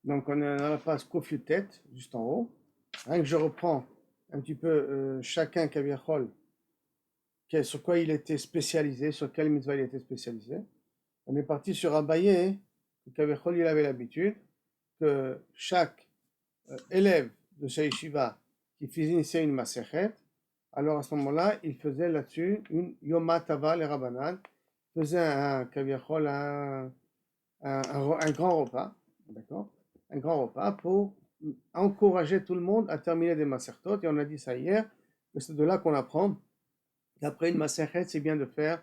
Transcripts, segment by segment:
Donc on est dans la phrase Kofiu tête, juste en haut. Rien que je reprends un petit peu chacun Kaviachol, sur quoi il était spécialisé, sur quel mitzvah il était spécialisé. On est parti sur Abaye, que Kaviachol il avait l'habitude que chaque élève de sa yeshiva qui finissait une maserhet, alors à ce moment-là, il faisait là-dessus une Yom Tava le Rabbanan, faisait Kaviachol un grand repas, d'accord, un grand repas pour encourager tout le monde à terminer des masertot. Et on a dit ça hier, que c'est de là qu'on apprend qu'après une maserhet, c'est bien de faire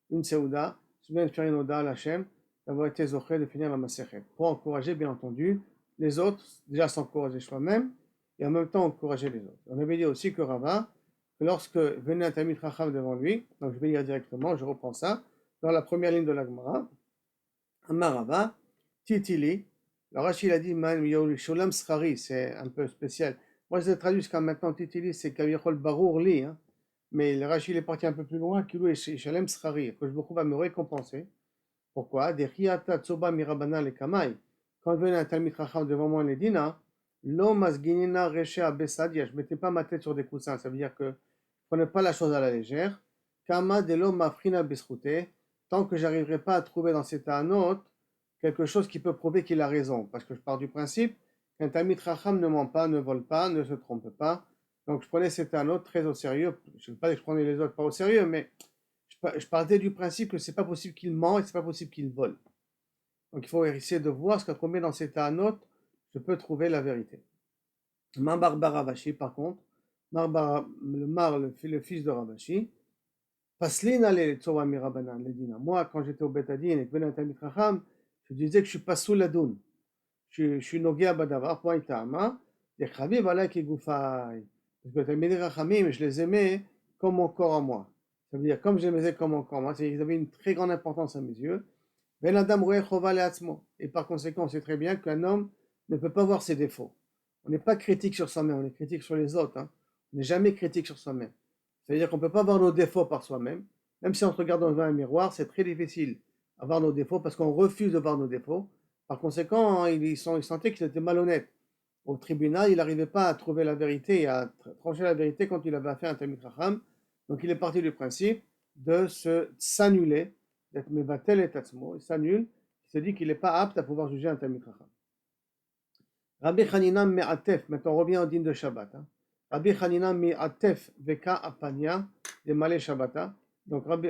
une seuda, c'est bien de faire une oda à l'Hachem, d'avoir été zoché de finir la maserhet, pour encourager bien entendu les autres, déjà s'encourager soi-même, et en même temps encourager les autres. On avait dit aussi que Rava, que lorsque venait un Talmid Chacham devant lui, donc je vais lire directement, je reprends ça, dans la première ligne de la Gemara, Amarava, Titili. Alors Rachid a dit Man Shulam Schari, c'est un peu spécial. Moi je l'ai traduit jusqu'à maintenant, Titili, c'est Kavichol Barour Li, hein. Mais le Rachid est parti un peu plus loin, Kilou et Shalem Schari, que je me trouve à me récompenser. Pourquoi Des Riata Tsoba Mirabana le Kamai. Quand venait un Talmid Chacham devant moi, les Dina, L'homme Asginina Reche Abesadia, je ne mettais pas ma tête sur des coussins, ça veut dire que je ne prenais pas la chose à la légère. Kama de l'homme Afrina Besroute, tant que j'arriverai pas à trouver dans cet anot quelque chose qui peut prouver qu'il a raison. Parce que je pars du principe qu'un Talmid Chacham ne ment pas, ne vole pas, ne se trompe pas. Donc je prenais cet anot très au sérieux. Je ne veux pas dire que je prenais les autres pas au sérieux, mais je partais du principe que c'est pas possible qu'il ment et c'est pas possible qu'il vole. Donc il faut essayer de voir ce qu'on met dans cet anot, je peux trouver la vérité. Mambar Baravashi, par contre, le fils de Ravashi, Paslin ale Tzowa Mirabanan, le dina. Moi, quand j'étais au Betadine et que venait un Talmid Chacham, je disais que je suis pas sous la doune. Je suis Nogea Badavar, point Itama, des Chaviv Alay Kegufay. Parce que Talmid Chachamim, je les aimais comme mon corps à moi. Ça veut dire, comme je les aimais comme mon corps à moi, ils avaient une très grande importance à mes yeux. Ben Adam Roeh Chova Leatzmo. Et par conséquent, on sait très bien qu'un homme ne peut pas voir ses défauts. On n'est pas critique sur soi-même, on est critique sur les autres, hein. On n'est jamais critique sur soi-même. C'est-à-dire qu'on ne peut pas voir nos défauts par soi-même. Même si on se regarde dans un miroir, c'est très difficile à voir nos défauts parce qu'on refuse de voir nos défauts. Par conséquent, il sentait qu'il était malhonnête. Au tribunal, il n'arrivait pas à trouver la vérité et à trancher la vérité quand il avait affaire à un Talmid Chacham. Donc il est parti du principe de s'annuler, d'être mevatel et tatzmo, il s'annule, il se dit qu'il n'est pas apte à pouvoir juger un Talmid Chacham. Rabbi Chanina Me'atef, maintenant on revient au din de Shabbat, hein. Rabbi Chanina Me'atef Veka Apanya de Malé Shabbata. Donc Rabbi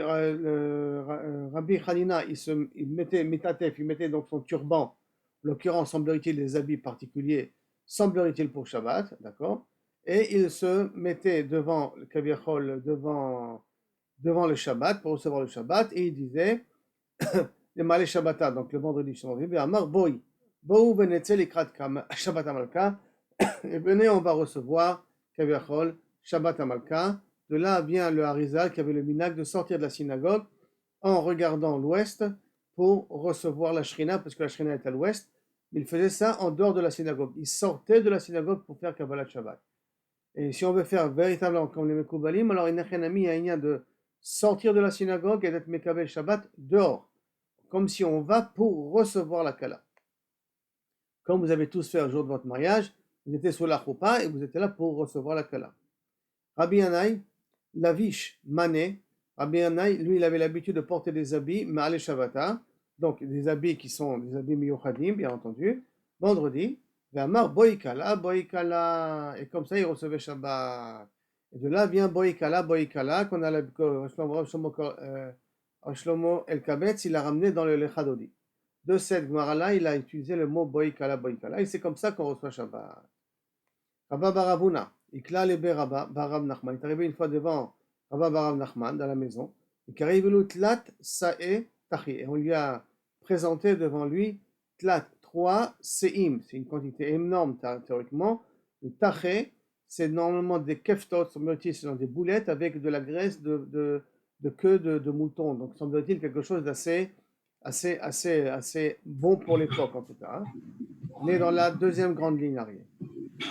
Chanina, il mettait Me'atef, il mettait donc son turban, en l'occurrence semblerait-il des habits particuliers, semblerait-il pour Shabbat, d'accord. Et il se mettait devant le Kaviachol, devant le Shabbat, pour recevoir le Shabbat, et il disait le Malé Shabbata, donc le vendredi sur vendredi, Amar Boy, Bou Benetzel Ikrat Shabbat Amalka, et venez, on va recevoir Kaviachol, Shabbat Amalka. De là vient le Harizal qui avait le minag de sortir de la synagogue en regardant l'ouest pour recevoir la Shrina, parce que la Shrina est à l'ouest. Il faisait ça en dehors de la synagogue. Il sortait de la synagogue pour faire Kabbalat Shabbat. Et si on veut faire véritablement comme les Mekoubalim, alors il n'y a rien de sortir de la synagogue et d'être Mekabel Shabbat dehors, comme si on va pour recevoir la Kala. Comme vous avez tous fait au jour de votre mariage, vous étiez sous la choupa et vous étiez là pour recevoir la Kala. Rabbi Yanaï, Lavish, Mané, Rabbi Yanaï, lui, il avait l'habitude de porter des habits Ma'ale Shabbata, donc des habits qui sont des habits Miyuchadim, bien entendu, vendredi, V'amar Boikala, Boikala, et comme ça il recevait Shabbat. Et de là vient Boikala, Boikala, qu'on a Shlomo El Kabetz, il a ramené dans le Lechadodi. De cette Gemara-là, il a utilisé le mot Boikala, Boikala, et c'est comme ça qu'on reçoit Shabbat. Rabba Baravuna, Ikla Lebe Rabba, Barav Nachman. Il est arrivé une fois devant Rabba Barav Nachman dans la maison. Et qui arrive le Tlat Sae Tachi. Et on lui a présenté devant lui Tlat 3 Seim. C'est une quantité énorme théoriquement. Le Taché, c'est normalement des keftot, semble-t-il, c'est dans des boulettes avec de la graisse de queue de mouton. Donc semble-t-il quelque chose d'assez assez bon pour l'époque en tout cas, hein. On est dans la deuxième grande ligne arrière.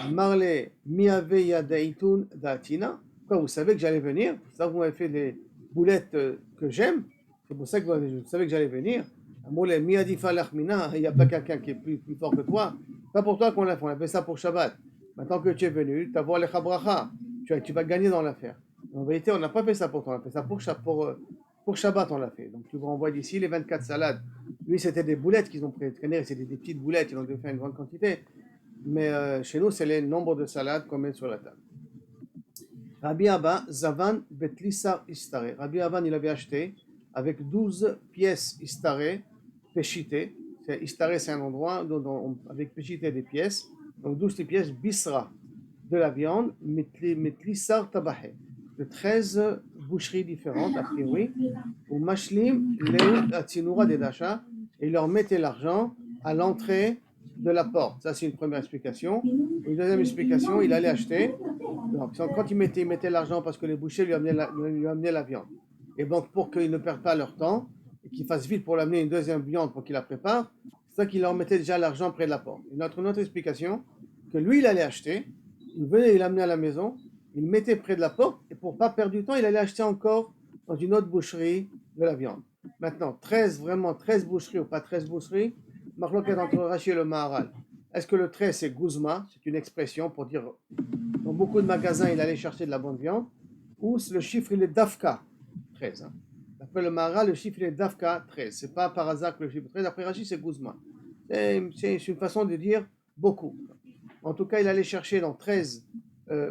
Amarle miave yadaitun datina. Quoi, vous savez que j'allais venir? C'est ça que vous m'avez fait des boulettes que j'aime. C'est pour ça que vous savez que j'allais venir. Amarle miadifa lachmina. Il n'y a pas quelqu'un qui est plus fort que toi. pas pour toi qu'on l'a fait, on a fait ça pour Shabbat. Maintenant que tu es venu, tu vas les chabracha, tu vas gagner dans l'affaire. En vérité, on n'a pas fait ça pour toi, on a fait ça pour Shabbat, on l'a fait. Donc tu vas envoyer d'ici les 24 salades. Lui, c'était des boulettes qu'ils ont pris, c'était des petites boulettes, ils ont dû faire une grande quantité. Mais chez nous, c'est le nombre de salades qu'on met sur la table. Rabbi Abba, Zavan Betlissar Istare. Rabbi Avan, il avait acheté avec 12 pièces Istare, péchitées. Istare, c'est un endroit avec péchité des pièces. Donc 12 pièces Bisra, de la viande, Metlissar Tabahe, de 13 boucheries différentes, a priori, ou Mashlim, Leu Atinura des Dacha, et il leur mettait l'argent à l'entrée de la porte. Ça, c'est une première explication. Une deuxième explication, il allait acheter. Donc, quand il mettait l'argent parce que les bouchers lui amenaient la viande. Et donc, pour qu'ils ne perdent pas leur temps et qu'ils fassent vite pour l'amener une deuxième viande pour qu'il la prépare, c'est ça qu'il leur mettait déjà l'argent près de la porte. Une autre explication, que lui, il allait acheter, il venait, il l'amenait à la maison, il le mettait près de la porte et pour ne pas perdre du temps, il allait acheter encore dans une autre boucherie de la viande. Maintenant, 13 boucheries ou pas 13 boucheries, marloquette entre Rachi et le Maharal. Est-ce que le 13 c'est Guzma, c'est une expression pour dire dans beaucoup de magasins il allait chercher de la bonne viande, ou le chiffre il est Dafka, 13. Hein. D'après le Maharal, le chiffre il est Dafka, 13. C'est pas par hasard que le chiffre 13, d'après Rachi c'est Guzma. C'est une façon de dire beaucoup. En tout cas, il allait chercher dans 13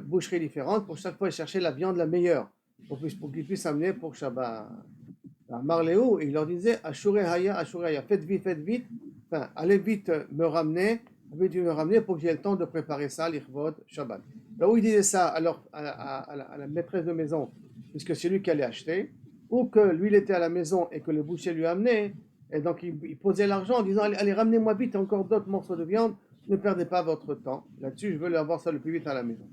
boucheries différentes, pour chaque fois il cherchait la viande la meilleure, pour qu'il puisse amener pour Shabbat. Marléo, il leur disait Ashuré Haya, faites vite, enfin, allez vite me ramener pour que j'ai le temps de préparer ça, l'Ichvod Shabbat. Là où il disait ça à la maîtresse de maison, puisque c'est lui qui allait acheter, ou que lui il était à la maison et que le boucher lui amenait, et donc il posait l'argent en disant allez ramenez-moi vite encore d'autres morceaux de viande, ne perdez pas votre temps. Là-dessus, je veux avoir ça le plus vite à la maison.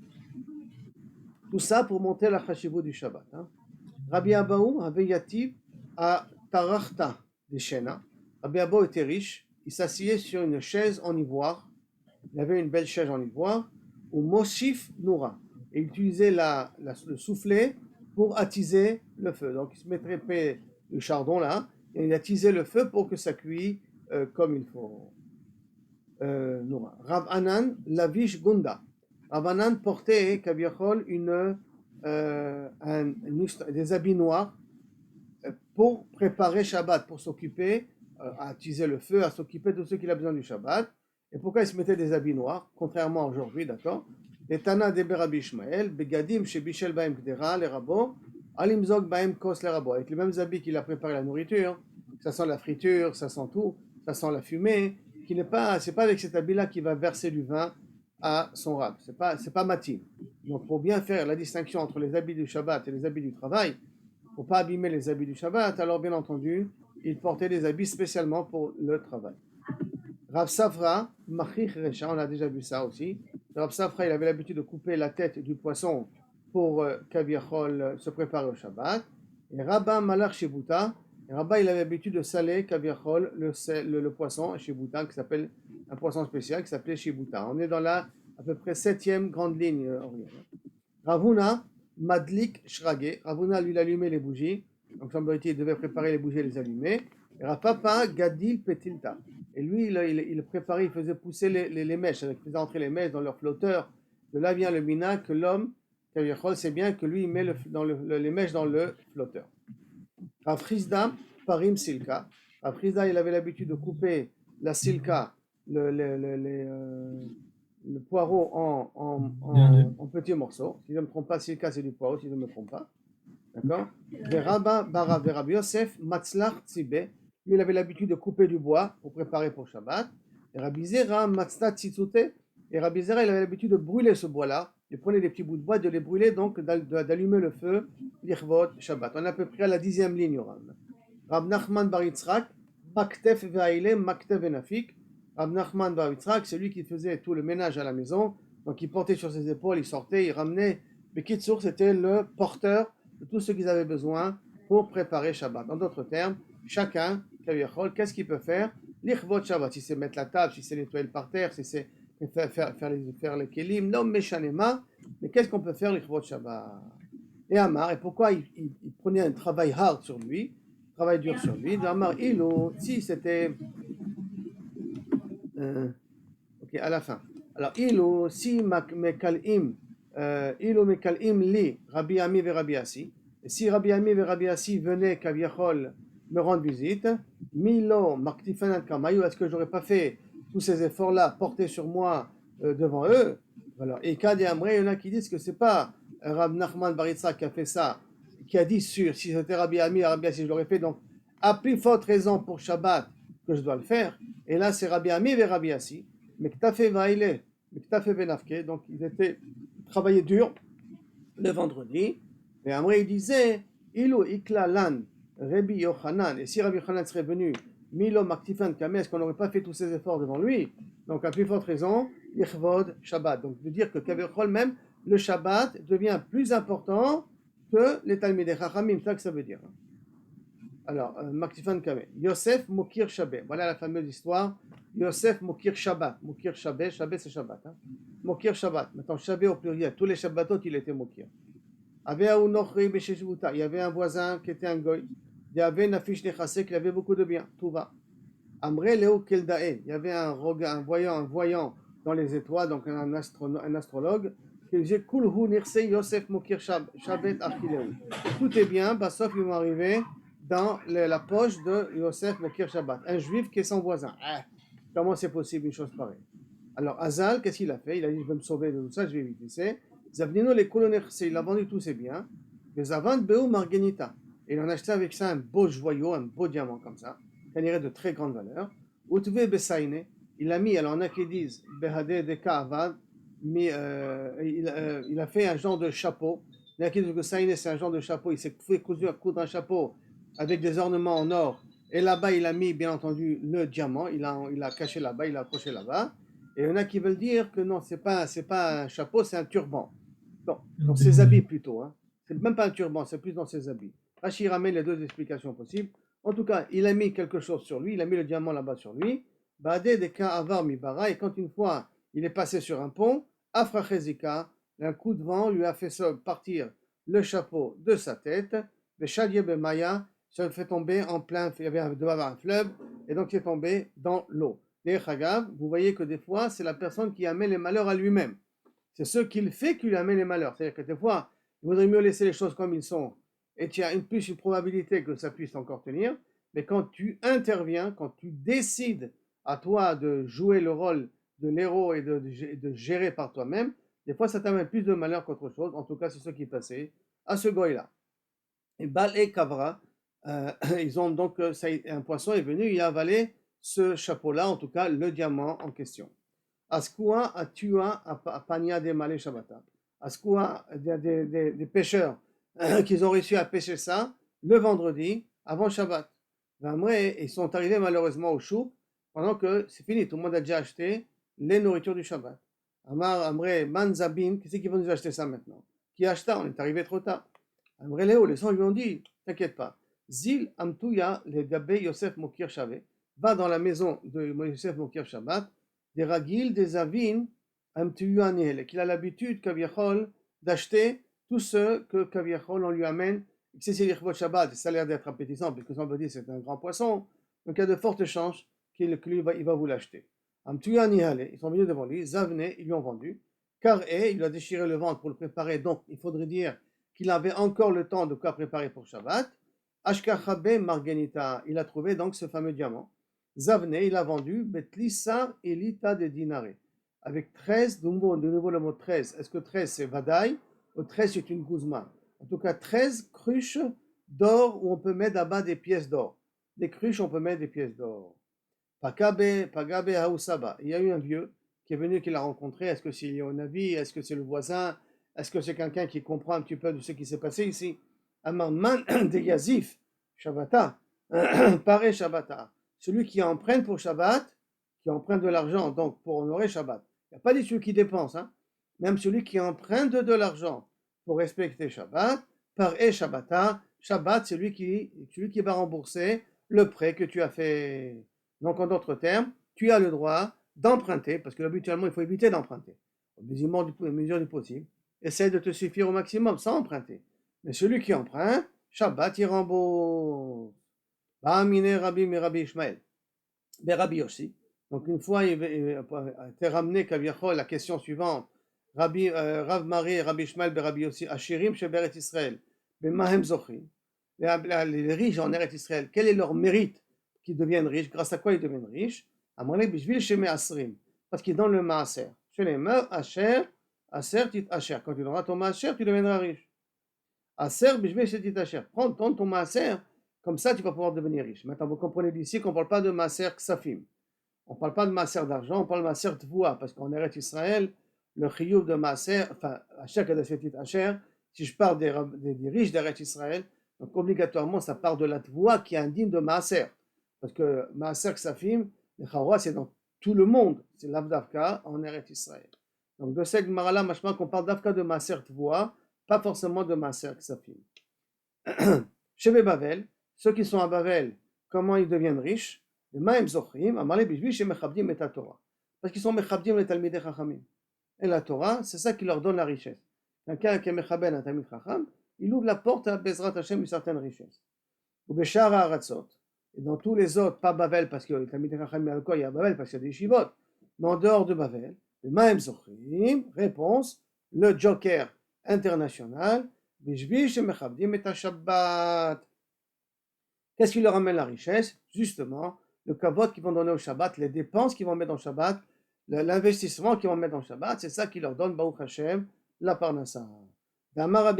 Tout ça pour monter la chashivut du Shabbat. Hein. Rabbi Abaou avait yativ à Tarachta des Shena. Rabbi Abaou était riche, il s'asseyait sur une chaise en ivoire, il avait une belle chaise en ivoire, ou Moshif Noura, et il utilisait le soufflet pour attiser le feu. Donc il se mettrait le chardon là, et il attisait le feu pour que ça cuise comme il faut. Noura. Rav Anan, Lavish Gunda. Rav Anan portait, Kaviachol, des habits noirs pour préparer Shabbat, pour s'occuper, à attiser le feu, à s'occuper de ceux qui ont besoin du Shabbat. Et pourquoi il se mettait des habits noirs, contrairement à aujourd'hui, d'accord? Les Tana de Rabbi Ishmael, Begadim chez Bishel Baem Kdera, les rabbins, Alimzog Baem Kos les rabbins, avec les mêmes habits qu'il a préparé la nourriture, ça sent la friture, ça sent tout, ça sent la fumée, c'est pas avec cet habit-là qu'il va verser du vin à son rab, c'est pas matin. Donc pour bien faire la distinction entre les habits du Shabbat et les habits du travail, pour pas abîmer les habits du Shabbat, alors bien entendu, il portait des habits spécialement pour le travail. Rav Safra, Machich Recha, on a déjà vu ça aussi. Rav Safra, il avait l'habitude de couper la tête du poisson pour Kaviachol se préparer au Shabbat. Et Rabba Malach Shibuta, Rabba, il avait l'habitude de saler Kaviachol, le poisson Shibuta, qui s'appelle un poisson spécial qui s'appelait Shibuta. On est dans la à peu près 7e grande ligne orientale. Ravuna, Madlik Shrage, Ravuna lui allumait les bougies, donc semble-t-il il devait préparer les bougies et les allumer. Et Rapapa, Gadil Petilta. Et lui, il préparait, il faisait pousser les mèches, il faisait entrer les mèches dans leur flotteur. De là vient le mina que l'homme, c'est bien que lui, il met les mèches dans le flotteur. Rav Chizda, Parim Silka. Rav Chizda, il avait l'habitude de couper la silka, le poireau en petits morceaux. Si je ne me trompe pas, silka c'est du poireau, si je ne me trompe pas. D'accord? Veraba Bara Verab Yosef Matzlach Tzibé. Lui, il avait l'habitude de couper du bois pour préparer pour Shabbat. Et Rabbi Zera Matzta Tzitzoute. Et Rabbi Zera, il avait l'habitude de brûler ce bois-là. Il prenait des petits bouts de bois, de les brûler, donc d'allumer le feu, l'Ichvot Shabbat. On est à peu près à la 10e ligne orale. Rab Nachman Bar Yitzhak, Maktef Ve'aile, Maktef Ve'nafik. Rab Nachman Bar Yitzhak, c'est lui qui faisait tout le ménage à la maison. Donc il portait sur ses épaules, il sortait, il ramenait. Mais Kitsour, c'était le porteur de tout ce qu'ils avaient besoin pour préparer Shabbat. En d'autres termes, chacun, qu'est-ce qu'il peut faire? L'Ichvot Shabbat, si c'est mettre la table, si c'est nettoyer le parterre, si c'est faire les kelim, non méchanema, mais qu'est-ce qu'on peut faire l'Ichvot Shabbat? Et Amar, et pourquoi il prenait un travail hard sur lui, travail dur sur lui? Amar, si c'était... ok, Ok, à la fin. Alors, si mekal'im li Rabbi Ami ve Rabbi Assi, et si Rabbi Ami ve Rabbi Assi venaient Kaviachol me rendre visite, Milo Maktifanan Kamayu, est-ce que j'aurais pas fait tous ces efforts-là portés sur moi devant eux? Alors, et Kad et Amré, il y en a qui disent que c'est pas Rab Nachman Baritza qui a fait ça, qui a dit si c'était Rabbi Ami et Rabbi Assi, je l'aurais fait, donc à plus forte raison pour Shabbat que je dois le faire. Et là, c'est Rabbi Ami et Rabbi Assi. Mais Ktafé Vaile, mais Ktafé Benafke, donc ils travaillaient dur le vendredi. Et Amré il disait, Ilo Ikla Lan, Rabbi Yochanan, et si Rabbi Yochanan serait venu, Milo Maktifan Kameh, est-ce qu'on n'aurait pas fait tous ces efforts devant lui? Donc à plus forte raison, Ichvod Shabbat. Donc de dire que Kavirchol même, le Shabbat devient plus important que les Talmidei Chachamim, c'est ça que ça veut dire. Alors, Maktifan Kameh. Yosef Mokir Shabbat. Voilà la fameuse histoire. Yosef Mokir Shabbat. Mokir Shabbat. Shabbat, c'est Shabbat. Hein? Mokir Shabbat. Maintenant, Shabbat au pluriel. Tous les Shabbatot, il était Mokir. Il y avait un voisin qui était un goy. Il y avait une affiche Nechasek, il avait beaucoup de biens. Tout va. Amre Leo Keldae. Il y avait un voyant dans les étoiles, donc un astrologue, qui disait Kulhu Nirse Yosef Mokir Shabbat Achileu. Tout est bien, bah, sauf ils vont arriver dans la poche de Yosef Mokir Shabbat. Un juif qui est son voisin. Comment c'est possible une chose pareille? Alors Azal, qu'est-ce qu'il a fait? Il a dit je vais me sauver de tout ça, je vais éviter. Zavnino les Kolonerse, il a vendu tous ses biens. Mais Zavant Beu Margenita. Et il en a acheté avec ça un beau joyau, un beau diamant comme ça, qui irait de très grande valeur. Utve Besaine, il a mis, alors il y en a qui disent Behade Deka Avad, mais il a fait un genre de chapeau. Il y en a qui disent que Saine c'est un genre de chapeau, il s'est fait coudre un chapeau avec des ornements en or. Et là-bas, il a mis, bien entendu, le diamant. Il a caché là-bas, il a accroché là-bas. Et il y en a qui veulent dire que non, c'est pas un chapeau, c'est un turban. Non, dans ses habits plutôt. Hein. C'est même pas un turban, c'est plus dans ses habits. Rachid ramène les deux explications possibles. En tout cas, il a mis quelque chose sur lui, il a mis le diamant là-bas sur lui. Badé de ka avar mibara, et quand une fois il est passé sur un pont, Afrachezika, un coup de vent lui a fait partir le chapeau de sa tête. Beshadye bemaya, ça le fait tomber en plein, il y avait un fleuve, et donc il est tombé dans l'eau. Vous voyez que des fois, c'est la personne qui amène les malheurs à lui-même. C'est ce qu'il fait qui lui amène les malheurs. C'est-à-dire que des fois, il vaudrait mieux laisser les choses comme ils sont, et tu as une probabilité que ça puisse encore tenir. Mais quand tu interviens, quand tu décides à toi de jouer le rôle de l'héros et de gérer par toi-même, des fois ça t'amène plus de malheur qu'autre chose. En tout cas, c'est ce qui est passé à ce goy-là. Et Bal et Kavra, ils ont donc, un poisson est venu, il a avalé ce chapeau-là, en tout cas le diamant en question. Askoua atua apania de malé shabbata. Askoua, des pêcheurs qui ont réussi à pêcher ça le vendredi avant Shabbat. Après, ils sont arrivés malheureusement au chouk pendant que c'est fini, tout le monde a déjà acheté les nourritures du Shabbat. Amré, Manzabin, qui c'est qui va nous acheter ça maintenant? Qui acheta? On est arrivé trop tard. Amré Léo, les gens lui ont dit, t'inquiète pas. Zil Amtuya, le Gabé Yosef Mokir Shavé, va dans la maison de Yosef Mokir Shabbat, des Ragil, des Avin, Amtuyanel, qu'il a l'habitude, Kaviachol, d'acheter tout ce que Kaviachol on lui amène. C'est l'Ichvot Shabbat, ça a l'air d'être appétissant, puisque son dit c'est un grand poisson, donc il y a de fortes chances qu'il va vous l'acheter. Amtuyanel, ils sont venus devant lui, Zavne, ils lui ont vendu, car il a déchiré le ventre pour le préparer, donc il faudrait dire qu'il avait encore le temps de quoi préparer pour Shabbat. Ashkachabe Margenita, il a trouvé donc ce fameux diamant. Zavne, il a vendu Betlissar Elita de Dinare. Avec 13, de nouveau le mot 13. Est-ce que 13 c'est Vadaï ou 13 c'est une Guzman? En tout cas, 13 cruches d'or où on peut mettre là-bas des pièces d'or. Des cruches, on peut mettre des pièces d'or. Pagabe Hausaba. Il y a eu un vieux qui est venu, qui l'a rencontré. Est-ce que c'est Yonavi? Est-ce que c'est le voisin? Est-ce que c'est quelqu'un qui comprend un petit peu de ce qui s'est passé ici? Amarman de Yazif, Shabbata, Pare Shabbata. Celui qui emprunte pour Shabbat, qui emprunte de l'argent, donc pour honorer Shabbat. Il n'y a pas dit celui qui dépense, hein? Même celui qui emprunte de l'argent pour respecter Shabbat, Pare Shabbata, Shabbat, c'est celui qui va rembourser le prêt que tu as fait. Donc en d'autres termes, tu as le droit d'emprunter, parce que habituellement il faut éviter d'emprunter, au mesure du possible. Essaie de te suffire au maximum sans emprunter. Mais celui qui emprunte, Shabbat, il rembourse. Ba'amine Rabbi mais Rabbi Ishmael. Ben Rabbi aussi. Donc une fois, il a été ramené Kaviachol, la question suivante, Rav Mari et Rabbi Ishmael ben Rabbi Yossi, Ashirim Sheberet Israël, Bemahem Zochim, les riches en Eretz Israël, quel est leur mérite qu'ils deviennent riches, grâce à quoi ils deviennent riches? Amalek Bishvil Sheme Asrim, parce qu'ils donnent le Maaser. Chez les meufs, Asher, Aser Tit Asher, quand tu donneras ton Maaser, tu deviendras riche. Aser Bishvil Shetit Asher, prends ton Maaser, comme ça tu vas pouvoir devenir riche. Maintenant vous comprenez d'ici qu'on ne parle pas de Maaser Ksafim. On ne parle pas de maaser d'argent, on parle de maaser tvoua, parce qu'en Eretz Israël, le chiyuv de maaser, enfin, Asher Kadashetit Asher, si je parle des riches d'Eretz Israël, donc obligatoirement, ça part de la tvoua qui est indigne de maaser. Parce que maaser ksafim, le chawa, c'est dans tout le monde, c'est l'avdavka en Eretz Israël. Donc de cette gemara-là, machma qu'on parle d'avka de maaser tvoua, pas forcément de maaser ksafim. Chez Bavel, ceux qui sont à Bavel, comment ils deviennent riches? Parce qu'ils sont mechabdim les talmidei chachamim. Et la Torah, c'est ça qui leur donne la richesse. Quelqu'un qui est mechaben un talmid chacham, il ouvre la porte à Bezrat Hashem une certaine richesse. Ou beshar ha'aratzot, et dans tous les autres, pas Bavel parce que les talmidei chacham, il y a Bavel parce qu'il y a des shivot, mais en dehors de Bavel, les ma'em zochrim, réponse, le joker international, bishvil shemechabdim et Shabbat. Qu'est-ce qui leur amène la richesse? Justement, le kavod qu'ils vont donner au Shabbat, les dépenses qu'ils vont mettre dans le Shabbat, l'investissement qu'ils vont mettre dans le Shabbat, c'est ça qui leur donne, Baruch Hashem, la parnassa. Une fois,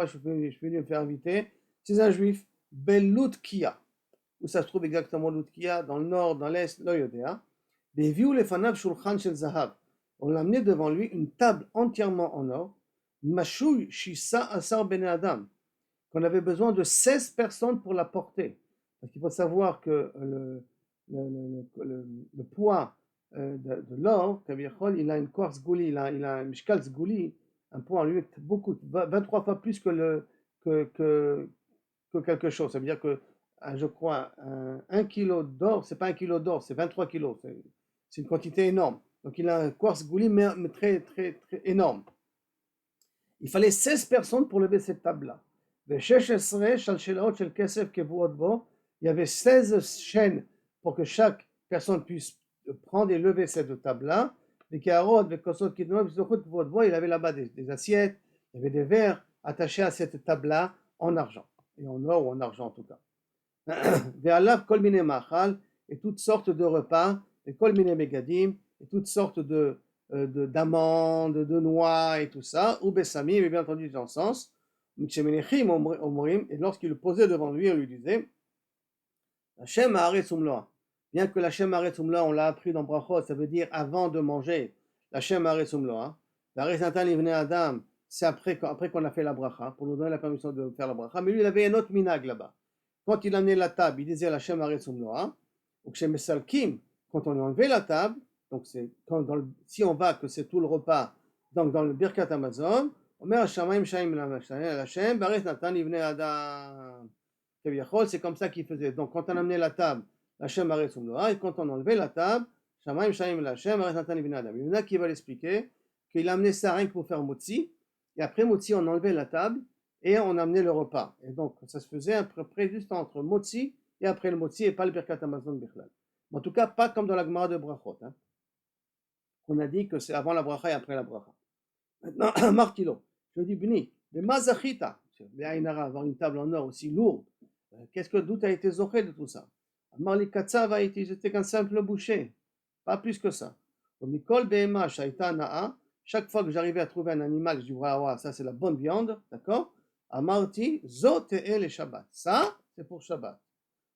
je suis venu me faire inviter, c'est un juif, Beloutkia, où ça se trouve exactement Loutkia, dans le nord, dans l'est, l'Oyodéa. On l'a amené devant lui une table entièrement en or, Mashui Shisa Asar Bene Adam, qu'on avait besoin de 16 personnes pour la porter. Parce qu'il faut savoir que le poids de l'or, il a une quartz gouli, il a un mishkal gouli, un poids en lui beaucoup, 23 fois plus que quelque chose. Ça veut dire que, je crois, 1 kilo d'or, c'est pas 1 kilo d'or, c'est 23 kilos. C'est une quantité énorme. Donc il a un quartz gouli, mais très, très, très énorme. Il fallait 16 personnes pour lever cette table-là. Il y avait 16 chaînes pour que chaque personne puisse prendre et lever cette table-là. Il avait là-bas des assiettes, il y avait des verres attachés à cette table-là en argent, et en or ou en argent en tout cas. Et toutes sortes de repas, et toutes sortes d'amandes, de noix et tout ça, ou bessamim, et bien entendu dans le sens. Et lorsqu'il le posait devant lui, on lui disait Hashem haaretz umloa. Bien que l'Hashem haaretz umloa, on l'a appris dans Brachot, ça veut dire avant de manger, l'Hashem haaretz umloa. L'Haaretz Natan Livnei Adam, c'est après qu'on a fait la bracha, pour nous donner la permission de faire la bracha. Mais lui, il avait un autre minag là-bas. Quand il amenait la table, il disait l'Hashem haaretz umloa. Ou chez Mesalkim, quand on lui enlevait la table, donc c'est si on va que c'est tout le repas, donc dans le Birkat Amazon, on met Hashamayim Shaim Hashem, Bares Natan Livnei Adam. C'est comme ça qu'il faisait. Donc quand on amenait la table, Hashem Bares Umloa, et quand on enlevait la table, Shamayim Shaim Hashem, Bares Natan Livnei Adam. Il y en a qui va l'expliquer qu'il amenait ça rien que pour faire Motzi, et après Motzi, on enlevait la table et on amenait le repas. Et donc ça se faisait à peu près juste entre Motzi et après le Motzi et pas le Birkat Amazon Bichlal. En tout cas, pas comme dans la Gemara de Brachot. On a dit que c'est avant la bracha et après la bracha. Maintenant, Martilo, je dis Bni, mais Mazachita, avoir une table en or aussi lourde, d'où tu as été zoché de tout ça? Marli Katsav a été, j'étais qu'un simple boucher, pas plus que ça. Mikol Behema Shaita Na'a, chaque fois que j'arrivais à trouver un animal, je dis waouh, ça c'est la bonne viande, d'accord? Amarti, Zote le Shabbat, ça c'est pour Shabbat.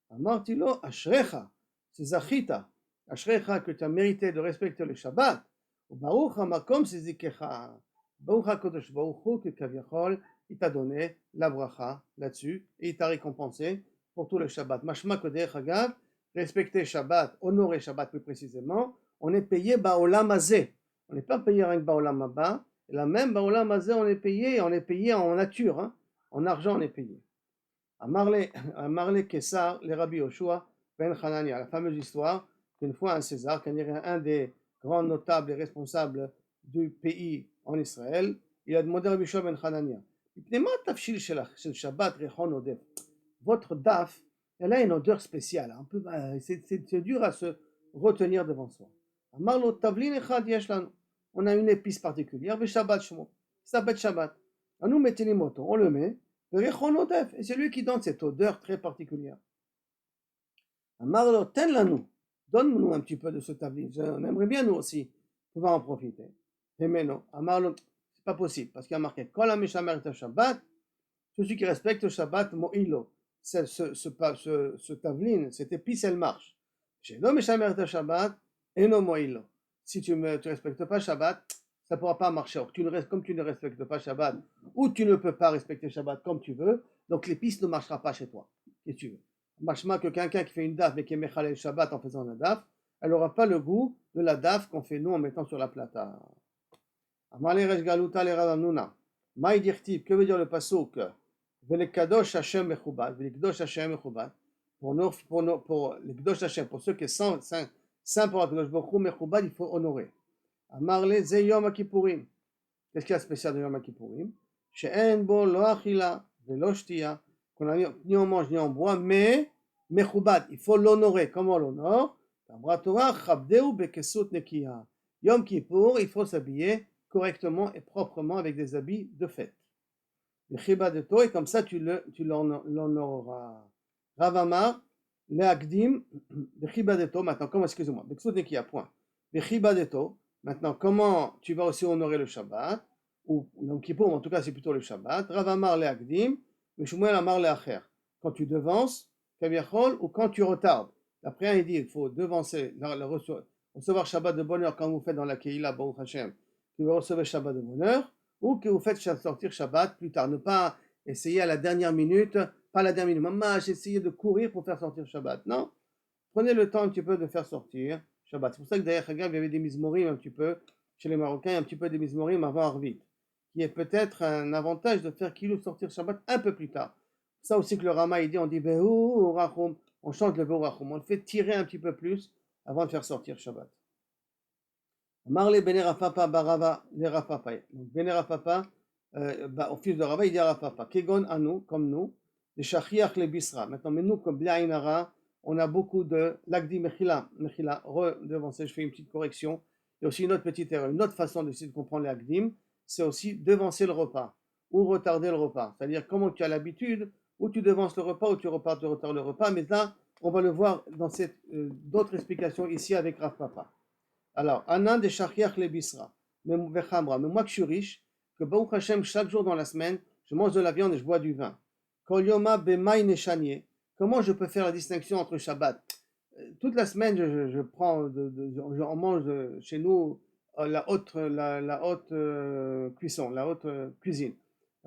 Amartilo, Ashrecha, c'est Zachita. Ashrecha, que tu as mérité de respecter le Shabbat. Baruch HaMakom, c'est Zikecha. Baruch HaKadosh Baruch Hu, que Kaviachol, il t'a donné la bracha là-dessus, et il t'a récompensé pour tout le Shabbat. Mashma Kodech Hagav, respecter Shabbat, honorer Shabbat plus précisément, on est payé Baolam Hazeh. On n'est pas payé rien que Baolam Haba, et la même Baolam Hazeh, on est payé en nature, hein, en argent on est payé. Amarle Kessar, les Rabbi Yoshua ben Hanania, la fameuse histoire qu'une fois un César, un des grands notables et responsables du pays en Israël, il a demandé à Rabbi Yoshua ben Hanania, votre daf, Elle a une odeur spéciale, un peu, c'est dur à se retenir devant soi. Amarlo tavlin echad yesh lanu. On a une épice particulière, ve Shabbat shmo, ça s'appelle Shabbat. Nous mettons les motos, on le met, et c'est lui qui donne cette odeur très particulière. Amarlo ten lanu, donne-nous un petit peu de ce tavlin, on aimerait bien nous aussi pouvoir en profiter. Et maintenant, Amarlo, c'est pas possible, parce qu'il y a marqué, Kol ha-mishamer et Shabbat, celui qui respecte le Shabbat, mo'ilo, ce tavlin, cette épice, elle marche. Chez l'homme Mishamer et Shabbat, eno mo'ilo. Si tu ne respectes pas Shabbat, ça ne pourra pas marcher. Or, comme tu ne respectes pas Shabbat, ou tu ne peux pas respecter Shabbat comme tu veux, donc l'épice ne marchera pas chez toi. Qu'est-ce que tu veux? Marchement que quelqu'un qui fait une daf, mais qui est mechalel Shabbat en faisant la daf, elle n'aura pas le goût de la daf qu'on fait nous en mettant sur la plata. Amale resh galuta le Rav Hamnuna. Maï dirtiv, que veut dire le pasuk? Velekadosh Hashem mechubad, velekdosh Hashem mechubad. Pour le Kdosh Hashem, pour ceux qui sont saints pour le Baruch Hu mechubad, il faut honorer. Amarle ze Yom HaKippurim. Qu'est-ce qu'il y a de spécial de Yom HaKippurim? She'en bo lo achila velo shtiya. Qu'on a ni on mange ni on boit, mais mechubad, il faut l'honorer. Comment on l'honore? Amra Torah chabdeu bekesut nekiya. Yom Kippour, il faut s'habiller correctement et proprement avec des habits de fête. Le chibadeto, et comme ça tu l'honoreras. Rav Amar, le Akdim, le chibadeto, maintenant, comment, excusez-moi, Beksut Nekiya, point. Le chibadeto, maintenant, comment tu vas aussi honorer le Shabbat, ou Yom Kippour, en tout cas c'est plutôt le Shabbat. Rav Amar, le Akdim, le Shmuel Amar, le Acher. Quand tu devances, Kaviachol, ou quand tu retardes. Après, il dit, il faut devancer, recevoir Shabbat de bonheur quand vous faites dans la Keilah, Baruch Hashem, que vous recevez Shabbat de bonheur, ou que vous faites sortir Shabbat plus tard. Ne pas essayer à la dernière minute, pas à la dernière minute, maman, j'ai essayé de courir pour faire sortir Shabbat. Non, prenez le temps un petit peu de faire sortir Shabbat. C'est pour ça que d'ailleurs, il y avait des mizmorim un petit peu, chez les Marocains, un petit peu des mizmorim avant Arvit, qui est peut-être un avantage de faire Kilou sortir Shabbat un peu plus tard. Ça aussi que le Rama il dit, on dit Behu Rachum, on chante le Behu Rachum, on le fait tirer un petit peu plus avant de faire sortir Shabbat. Marle Bene Rafapa Barava le Rafapa. Donc Bene Rafapa, au fils de Rava, il dit à Rafapa, Kegon Anu, comme nous, de Shachiach le Bisra. Maintenant, mais nous, comme Blainara, on a beaucoup de l'Agdi Mechila. Mechila, devancé, je fais une petite correction. Il y a aussi une autre petite erreur, une autre façon d'essayer de comprendre l'Agdim, c'est aussi devancer le repas ou retarder le repas. C'est-à-dire, comment tu as l'habitude, ou tu devances le repas, ou tu retardes le repas. Mais là, on va le voir dans d'autres explications ici avec Rav Papa. Alors, Anan de Shachiach le Bisra, mais moi que je suis riche, que Baruch Hashem, chaque jour dans la semaine, je mange de la viande et je bois du vin. Kol Yoma Bemai Neshanie. Comment je peux faire la distinction entre Shabbat? Toute la semaine, je prends, on mange chez nous la haute cuisson, la haute cuisine.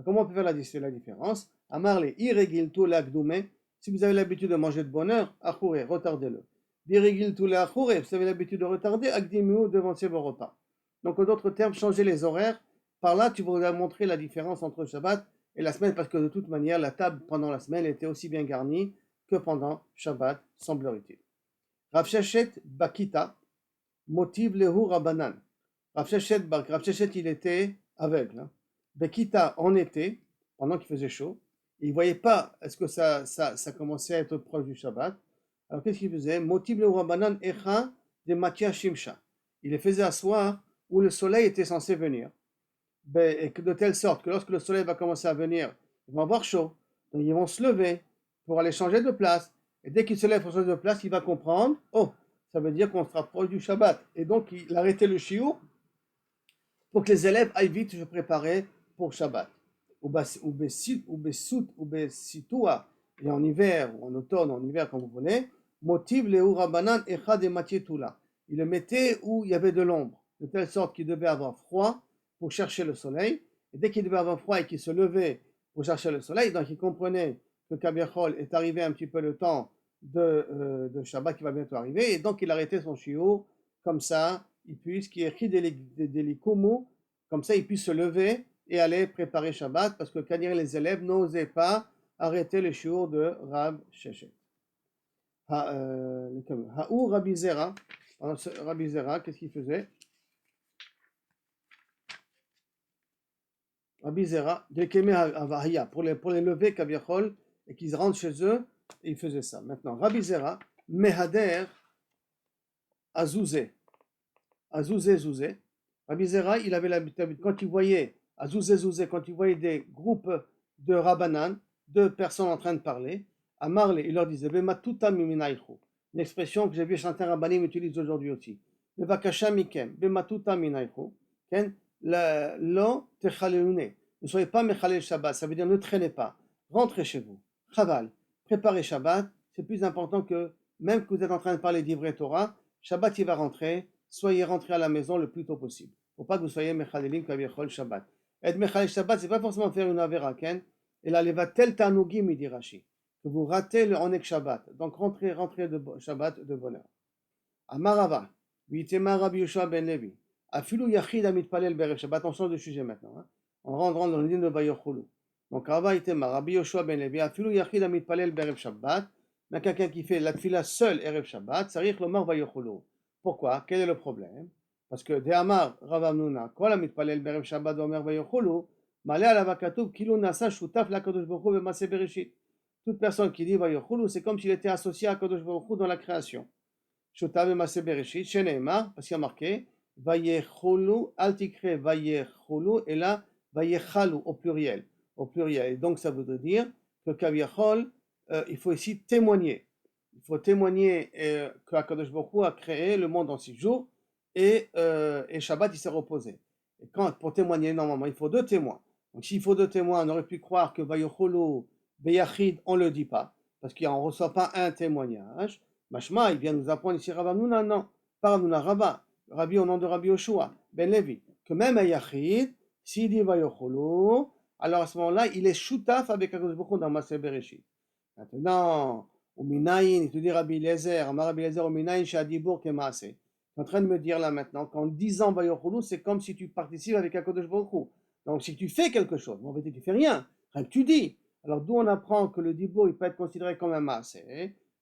Comment on peut faire la différence? Amarle, irregiltu l'agdume. Si vous avez l'habitude de manger de bonne heure, achouré, retardez-le. Dirigil tous les achouré, vous avez l'habitude de retarder, agdimu, devancez vos repas. Donc, en d'autres termes, changez les horaires. Par là, tu vas montrer la différence entre le Shabbat et la semaine, parce que de toute manière, la table pendant la semaine était aussi bien garnie que pendant Shabbat, semblerait-il. Rav Sheshet Bakita, motive lehu Rabanan. Rav Sheshet, il était aveugle. Hein. Bakita, en été, pendant qu'il faisait chaud, il ne voyait pas est-ce que ça commençait à être proche du Shabbat. Alors qu'est-ce qu'il faisait? Motive lehu Rabanan echa de matia shimsha. Il les faisait asseoir où le soleil était censé venir. Et de telle sorte que lorsque le soleil va commencer à venir, ils vont avoir chaud. Donc ils vont se lever pour aller changer de place. Et dès qu'il se lève pour changer de place, il va comprendre, oh, ça veut dire qu'on sera proche du Shabbat. Et donc il arrêtait le shiur pour que les élèves aillent vite se préparer pour Shabbat. Ou besitua, et en hiver, ou en automne, en hiver, quand vous voulez, motive le urabanan echad et matietula. Il le mettait où il y avait de l'ombre, de telle sorte qu'il devait avoir froid pour chercher le soleil. Et dès qu'il devait avoir froid et qu'il se levait pour chercher le soleil, donc il comprenait que Kabiachol est arrivé un petit peu le temps de Shabbat qui va bientôt arriver, et donc il arrêtait son shiur, comme ça, il puisse, qui écrit des likumu, comme ça il puisse se lever et aller préparer Shabbat, parce que les élèves n'osaient pas arrêter le shiur de Rab Sheshet. Ha'ou Rabbi Zera, qu'est-ce qu'il faisait? Rabbi Zera, pour les lever Kaviachol, et qu'ils rentrent chez eux, et il faisait ça. Maintenant, Rabbi Zera, Mehader, Azouzé. Azouzé, Zouzé. Rabbi Zera, il avait l'habitude, quand il voyait Azouzé, Zouzé, quand il voyait des groupes de Rabbanan, de personnes en train de parler, à Marley, il leur disait, Bematuta miminaïchu. Une expression que j'ai vu certains rabbanim utilisent aujourd'hui aussi. Bevakasha mikem, Bematuta minaïchu. Lo techalelune. Ne soyez pas mechalel Shabbat, ça veut dire ne traînez pas. Rentrez chez vous. Chaval, préparez Shabbat, c'est plus important que, même que vous êtes en train de parler d'Ivrei Torah, Shabbat il va rentrer, soyez rentrés à la maison le plus tôt possible. Faut pas que vous soyez mechalelim kavichol Shabbat. Être mechalel Shabbat, c'est pas forcément faire une avera, ken. Et là, levatel tanugim, il dit Rashi, que vous ratez le onek Shabbat. Donc rentrez de Shabbat de bonne heure. Amarava, vitema Rabbi Yoshua ben Levi, afilu yachid amitpalel berev Shabbat. On change de sujet maintenant. Hein. On rentre dans le livre de Vayochulu. Donc Rava itema Rabbi Yoshua ben Levi, afilu yachid amitpalel berev Shabbat. Mais quelqu'un qui fait la tfila seul erev Shabbat, sarich lomar Vayochulu. Pourquoi? Quel est le problème? Parce que de Amar Rav Amnuna, kol amitpalel berev Shabbat omer Vayochulu, malé alava katuv kilu nasa shutaf lakadosh baruch hu b'maseh bereshit. Toute personne qui dit Vayochulu, c'est comme s'il était associé à Kadosh baruch hu dans la création. Shutav b'maseh bereshit, sheneemar, parce qu'il y a marqué Vayechulu, altikre Vayechulu, et là Vayechalu au pluriel. Au pluriel. Et donc ça veut dire que Kaviachol, il faut ici témoigner. Il faut témoigner que Akadosh Baruch Hu a créé le monde en 6 jours et Shabbat il s'est reposé. Et pour témoigner, normalement, il faut 2 témoins. Donc s'il faut 2 témoins, on aurait pu croire que Vayochulu, Beyachid, on ne le dit pas, parce qu'on ne reçoit pas un témoignage. Mashma, il vient nous apprendre ici Rav Amnuna, non, pas Rav Amnuna, Rabbi au nom de Rabbi Yoshua, Ben Levi, que même un Yachid, s'il dit Vayochulu, alors à ce moment-là, il est shutaf avec Akadosh Baruch Hu dans Maseh Bereshit. Maintenant, au Minayin, il te dit Rabbi Eliezer, Amar Rabbi Eliezer, au Minayin, Shadibur Kemaase. Tu es en train de me dire là maintenant qu'en disant Vayochulu, c'est comme si tu participes avec Akadosh Baruch Hu. Donc si tu fais quelque chose, mais en vérité tu fais rien que tu dis. Alors d'où on apprend que le Dibur il peut être considéré comme un Maase.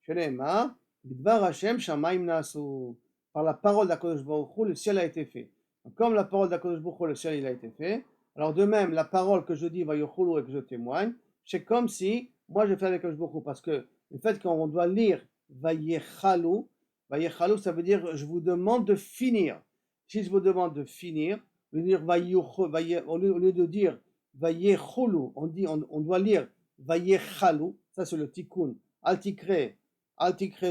Shenema, Bidvar Hashem Shamaim Nasu. Par la parole d'Akadosh Baruch Hu, le ciel a été fait. Donc, comme la parole d'Akadosh Baruch Hu, le ciel il a été fait, alors de même, la parole que je dis Vayochulu et que je témoigne, c'est comme si moi je fais avec Akadosh Baruch Hu, parce que le fait qu'on doit lire Vayechalu, Vayechalu ça veut dire je vous demande de finir. Si je vous demande de finir, au lieu de dire Vayechulu, on doit lire Vayechalu, ça c'est le tikkun, altikre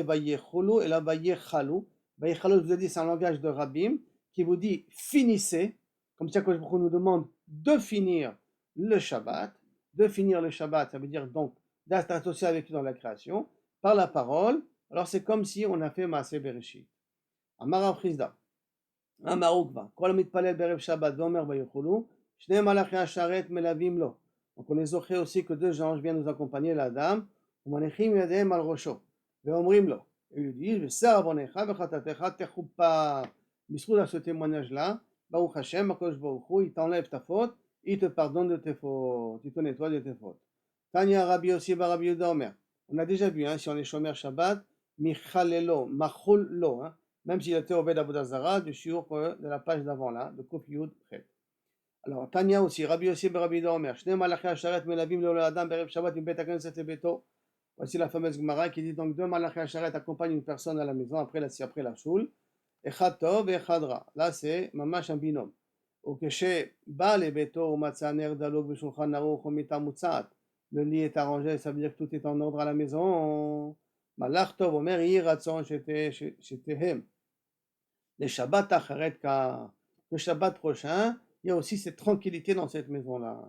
Vayechulu, et là Vayechalu. Vayechalu, je vous ai dit, c'est un langage de Rabbim qui vous dit finissez, comme ça que nous demande de finir le Shabbat. De finir le Shabbat, ça veut dire donc d'être associé avec lui dans la création, par la parole. Alors c'est comme si on a fait Maaseh Bereshit. Amar Rav Chizda, Amar Ukva, Kol mitpalel berev Shabbat v'omer Vayochulu, Shnei malachei hasharet melavim lo. Donc on est zoché aussi que 2 anges viennent nous accompagner, la dame, Umanechim yadehem al rosho, ve'omrim lo. Et il dit, V'ser avonecha v'chatatecha techupa. Misroud à ce témoignage-là, Baruch Hashem, Akadosh Baruch Hu, il t'enlève ta faute, il te pardonne de tes fautes, il te nettoie de tes fautes. Tanya Rabbi Yossi bar Rabbi Yehuda Omer. On a déjà vu, si on est Shomer Shabbat, Michalelo, Machol lo, même s'il était Obed Avodah Zara, du shiur de la page d'avant là, de Kof Yud Chet. Alors, Tanya aussi, Rabbi Yossi bar Rabbi Yehuda Omer, Shnei malachei hasharet melavim lo adam berev Shabbat im bet hakneset lebeto. Voici la fameuse Gemara qui dit donc 2 malachei hasharet accompagnent une personne à la maison après la shul. Echad tov et echad ra. Là c'est mamash un binôme. וכשבא לביתו ומצא נר דלוק בשולחן ערוך ומיטה מוצעת, le lit est arrangé, ça veut dire que tout est en ordre à la maison. מלאך טוב אומר יהי רצון שתהם לשבת אחרת כך. Le Shabbat prochain, il y a aussi cette tranquillité dans cette maison-là.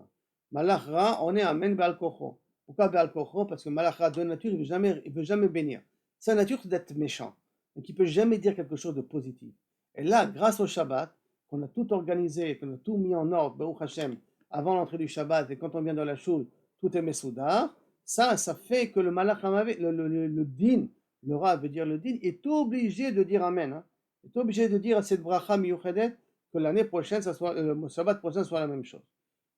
Malach Ra, on est amen be'al kocho. Pourquoi be'al kocho? Parce que Malach Ra de nature, il veut jamais bénir. Sa nature, c'est d'être méchant. Donc il ne peut jamais dire quelque chose de positif. Et là, grâce au Shabbat, qu'on a tout organisé, qu'on a tout mis en ordre, Baruch Hashem, avant l'entrée du Shabbat, et quand on vient dans la choule, tout est mesoudar, ça fait que le Malach Hamavé, le din, le Ra veut dire le din, est obligé de dire amen. Est obligé de dire à cette bracha miyuchedet, que l'année prochaine, le Shabbat prochain soit la même chose.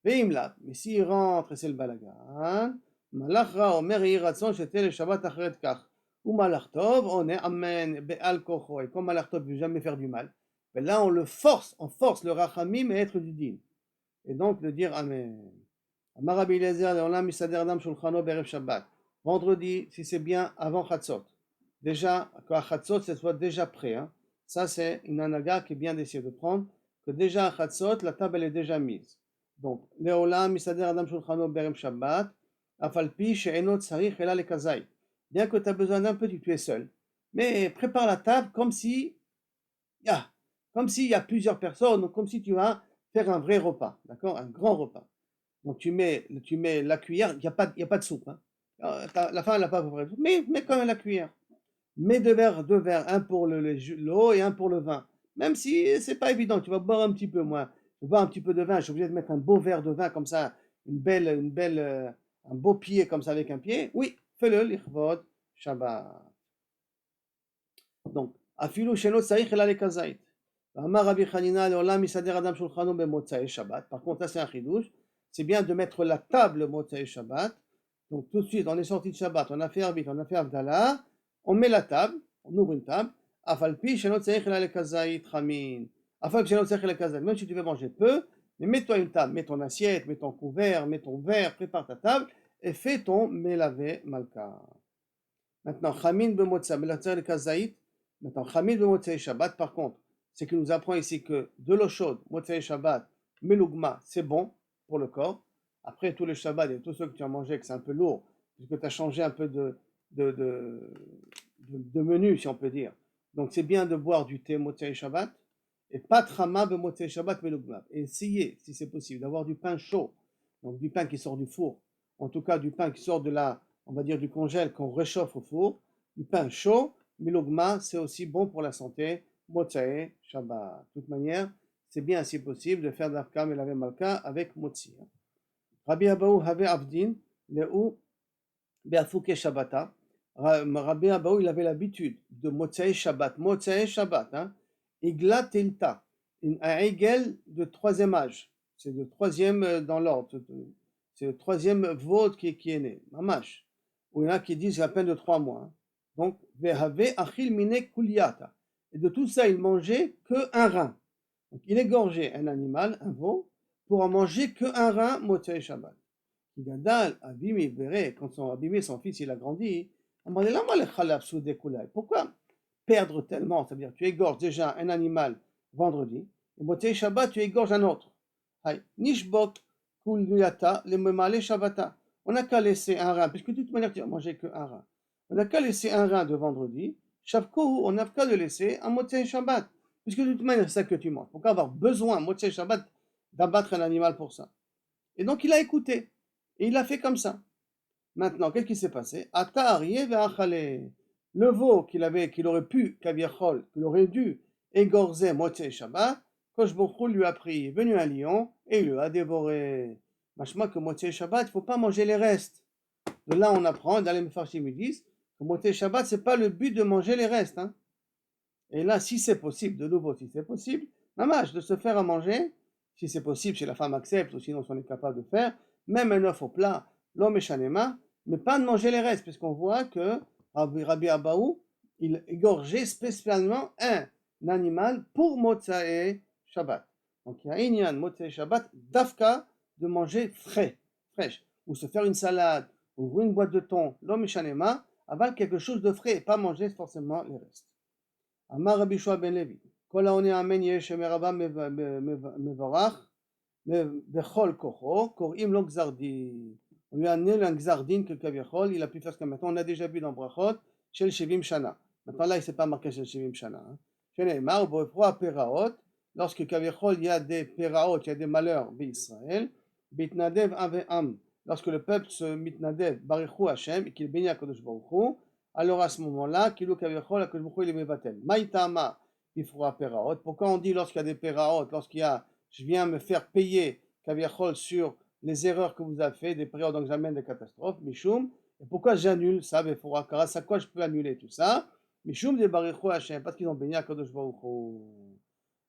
Veimla, mais s'il rentre et c'est le balagan, Malach Ra omer yhi ratzon sheté le Shabbat acheret kach. Ou Malach Tov, on est amen be'al kocho. Et comme Malach Tov ne veut jamais faire du mal, mais là on force le rachamim à être du din. Et donc de dire amen. Amar Rabbi Eliezer le'olam misader adam shulchano be'erev Shabbat. Vendredi, si c'est bien avant Chatzot. Déjà, qu'à Chatzot, ce soit déjà prêt. Hein. Ça, c'est une anaga qui est bien d'essayer de prendre, que déjà à Chatzot, la table elle est déjà mise. Donc, Leolam, Misader Adam Shulchano Berem Shabbat, Afalpi, She'enot Sarich, Ela Lekazai. Bien que tu as besoin d'un peu, tu es seul. Mais prépare la table comme s'il y a plusieurs personnes, donc comme si tu vas faire un vrai repas, d'accord? Un grand repas. Donc tu mets la cuillère, il y a pas de soupe. Hein. La femme, elle n'a pas préparé de soupe, mais quand même la cuillère. Mets deux verres, un pour l'eau et un pour le vin. Même si c'est pas évident, tu vas boire un petit peu moins. Je vais boire un petit peu de vin, je suis obligé de mettre un beau verre de vin comme ça, un beau pied comme ça avec un pied. Oui, fais-le, l'Ichvod, Shabbat. Donc, Afilu Shenot Saïch El Alekazait. Amar Rabbi Chanina Leolam Misader Adam Shulchano Bemotzai Shabbat. Par contre, là c'est un chidouche. C'est bien de mettre la table Motzai Shabbat. Donc tout de suite, on est sorti de Shabbat, on a fait Arbit, on a fait Abdallah, on met la table, on ouvre une table. Afalpi Shenot Saïch El Alekazait Chamin. Afalpi Shenot Saïch El Alekazait. Même si tu veux manger peu, mais mets-toi une table, mets ton assiette, mets ton couvert, mets ton verre, prépare ta table et fais ton Melavé Malka. Maintenant, Chamin Bemotzai, Melavé Alekazait. Maintenant, Chamin Bemotzai Shabbat, par contre, c'est qu'il nous apprend ici que de l'eau chaude, Motzei Shabbat, Melougma, c'est bon pour le corps. Après, tous les Shabbats et tous ceux que tu as mangés, que c'est un peu lourd, puisque tu as changé un peu de, de, de menu, si on peut dire. Donc, c'est bien de boire du thé Motzei Shabbat, et pas Trama de Motzei Shabbat Melougma. Et essayez, si c'est possible, d'avoir du pain chaud, donc du pain qui sort du four, en tout cas du pain qui sort on va dire du congèle qu'on réchauffe au four, du pain chaud, Melougma, c'est aussi bon pour la santé. Motzae Shabbat. De toute manière, c'est bien si possible de faire d'Afkam et la Malka avec Motzi. Rabbi Abaou avait Avdin, Leou Beafuke Shabbata. Rabbi Abaou, il avait l'habitude de Motzae Shabbat. Motzae Shabbat, hein. Igla Tilta, un Egel de troisième âge. C'est le troisième dans l'ordre. C'est le troisième veau qui est né. Mamash. Ou il y en a qui disent à peine de 3 mois. Hein. Donc, Vehave Achil Mine Kuliata. Et de tout ça, il mangeait qu'un rein. Donc, il égorgeait un animal, un veau, pour en manger qu'un rein, Motzei Shabbat. Gadal, Abimi, verrait, quand son fils, il a grandi, pourquoi perdre tellement? C'est-à-dire, tu égorges déjà un animal vendredi, et Motzei Shabbat, tu égorges un autre. Nishbok, Kuluyata, le Memale Shabbata. On n'a qu'à laisser un rein, puisque de toute manière, tu vas manger qu'un rein. On n'a qu'à laisser un rein de vendredi, Shavkohu, on n'a qu'à le laisser en Motzei Shabbat. Puisque de toute manière, c'est ça que tu manges. Pourquoi avoir besoin, Motzei Shabbat, d'abattre un animal pour ça? Et donc, il a écouté. Et il a fait comme ça. Maintenant, qu'est-ce qui s'est passé? Le veau qu'il aurait pu, Kaviachol, qu'il aurait dû égorger Motzei Shabbat, Kosh Baruch lui a pris, est venu un lion et il le a dévoré. Machma que Motzei Shabbat, il ne faut pas manger les restes. De là, on apprend, dans les Mefarshim, ils disent que Motzei Shabbat, ce n'est pas le but de manger les restes. Hein. Et là, si c'est possible, de nouveau, si c'est possible, mamage, de se faire à manger, si c'est possible, si la femme accepte, ou sinon si on est capable de faire, même un œuf au plat, l'homme et chanema, mais pas de manger les restes, puisqu'on voit que Rabbi Abaou, il égorgeait spécialement un animal pour Motzae Shabbat. Donc il y a Inyan Motzae Shabbat, dafka, de manger fraîche, ou se faire une salade, ouvrir une boîte de thon, l'homme et chanema, aval quelque chose de frais, et pas manger forcément les restes. אמר רבי יהושע בן לוי, כל העונה אמן יהיה שמרבה מברך בכל כוחו, קוראים לו גזר דין. On lui a amené un gzar din que כביכול, il a pu faire ce que maintenant on a déjà vu dans brachot, של 70 שנה. Maintenant là, il ne s'est pas marqué של 70 שנה. שנאמר, ובפרוע פיראות, lorsque כביכול il y a des פיראות, il y a des malheurs בישראל, בהתנדב עם ועם, lorsque le peuple se מתנדב, ברכו השם, et qu'il bénit הקדוש ברוך הוא, alors à ce moment-là, Kilo Kaviachol, Akadosh Baruch Hu, il est Mevatel. Maïtama, Ifroa Peraot. Pourquoi on dit lorsqu'il y a des Peraot, je viens me faire payer Kaviachol sur les erreurs que vous avez fait, des périodes donc j'amène des catastrophes, Mishum. Et pourquoi j'annule ça, Befora Karas, à quoi je peux annuler tout ça? Mishum de Barichou Hashem, parce qu'ils ont béni Akadosh Baruch Hu.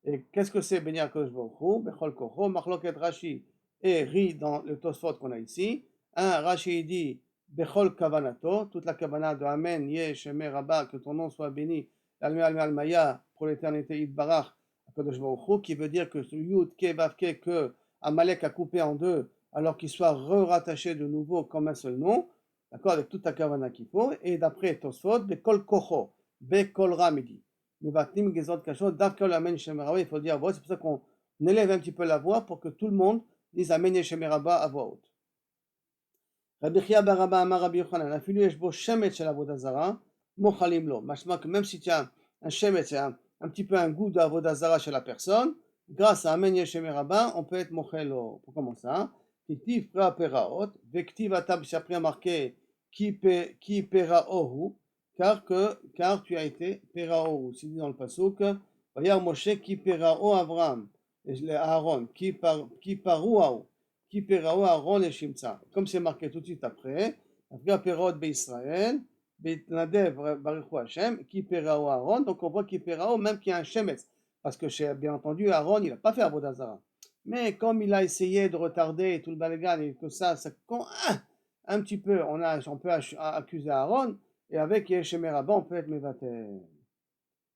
Et qu'est-ce que c'est béni Akadosh Baruch Hu? Bechol Kocho, Machloket Rashi, et Ri dans le Tosfot qu'on a ici. Un Rashi dit, Bechol Kavanato, toute la Kavana de Amen, Yeh, Shemé, Rabba, que ton nom soit béni, Alme, Alme, Almaya, pour l'éternité, Idbarach, Akadosh Baruch Hu, qui veut dire que ce Yud, Ke, Vav, Ke, que Amalek a coupé en deux, alors qu'il soit re-rattaché de nouveau comme un seul nom, d'accord, avec toute ta kavana qu'il faut, et d'après Tosfot, Bekol Kocho, Bekol Ramidi, Mevatnim Gezot Kashot, Davkol Amen Shemeraba, il faut dire à voix, c'est pour ça qu'on élève un petit peu la voix pour que tout le monde dise Amen Shemeraba à voix haute. Rabbi Chia bar Abba Amar Rabbi Yochanan, afilu yesh bo shemet shel avodah zara, mochalim lo. Machma que même si tu as un shemet, c'est un petit peu un goût d'avodah zara chez la personne, grâce à Amen Yeshem Rabba, on peut être mochelo. Pour comment ça? Ktiv pra peraot, vektiv atab, c'est après marqué ki peraohu, car tu as été peraohu. C'est dit dans le pasuk, Vayar Moshe ki perao Avram, et Aaron, ki parouahu. Qui perao Aaron et Shimtsa. Comme c'est marqué tout de suite après, après Perot Israël, Nadev Baruch Hashem, qui perao Aaron, donc on voit qui perao même qu'il y a un Shemetz. Parce que bien entendu, Aaron, il n'a pas fait Avodah Zarah. Mais comme il a essayé de retarder tout le balagan et que ça un petit peu, on peut accuser Aaron, et avec Yeshem Rabba, on peut être Mevater.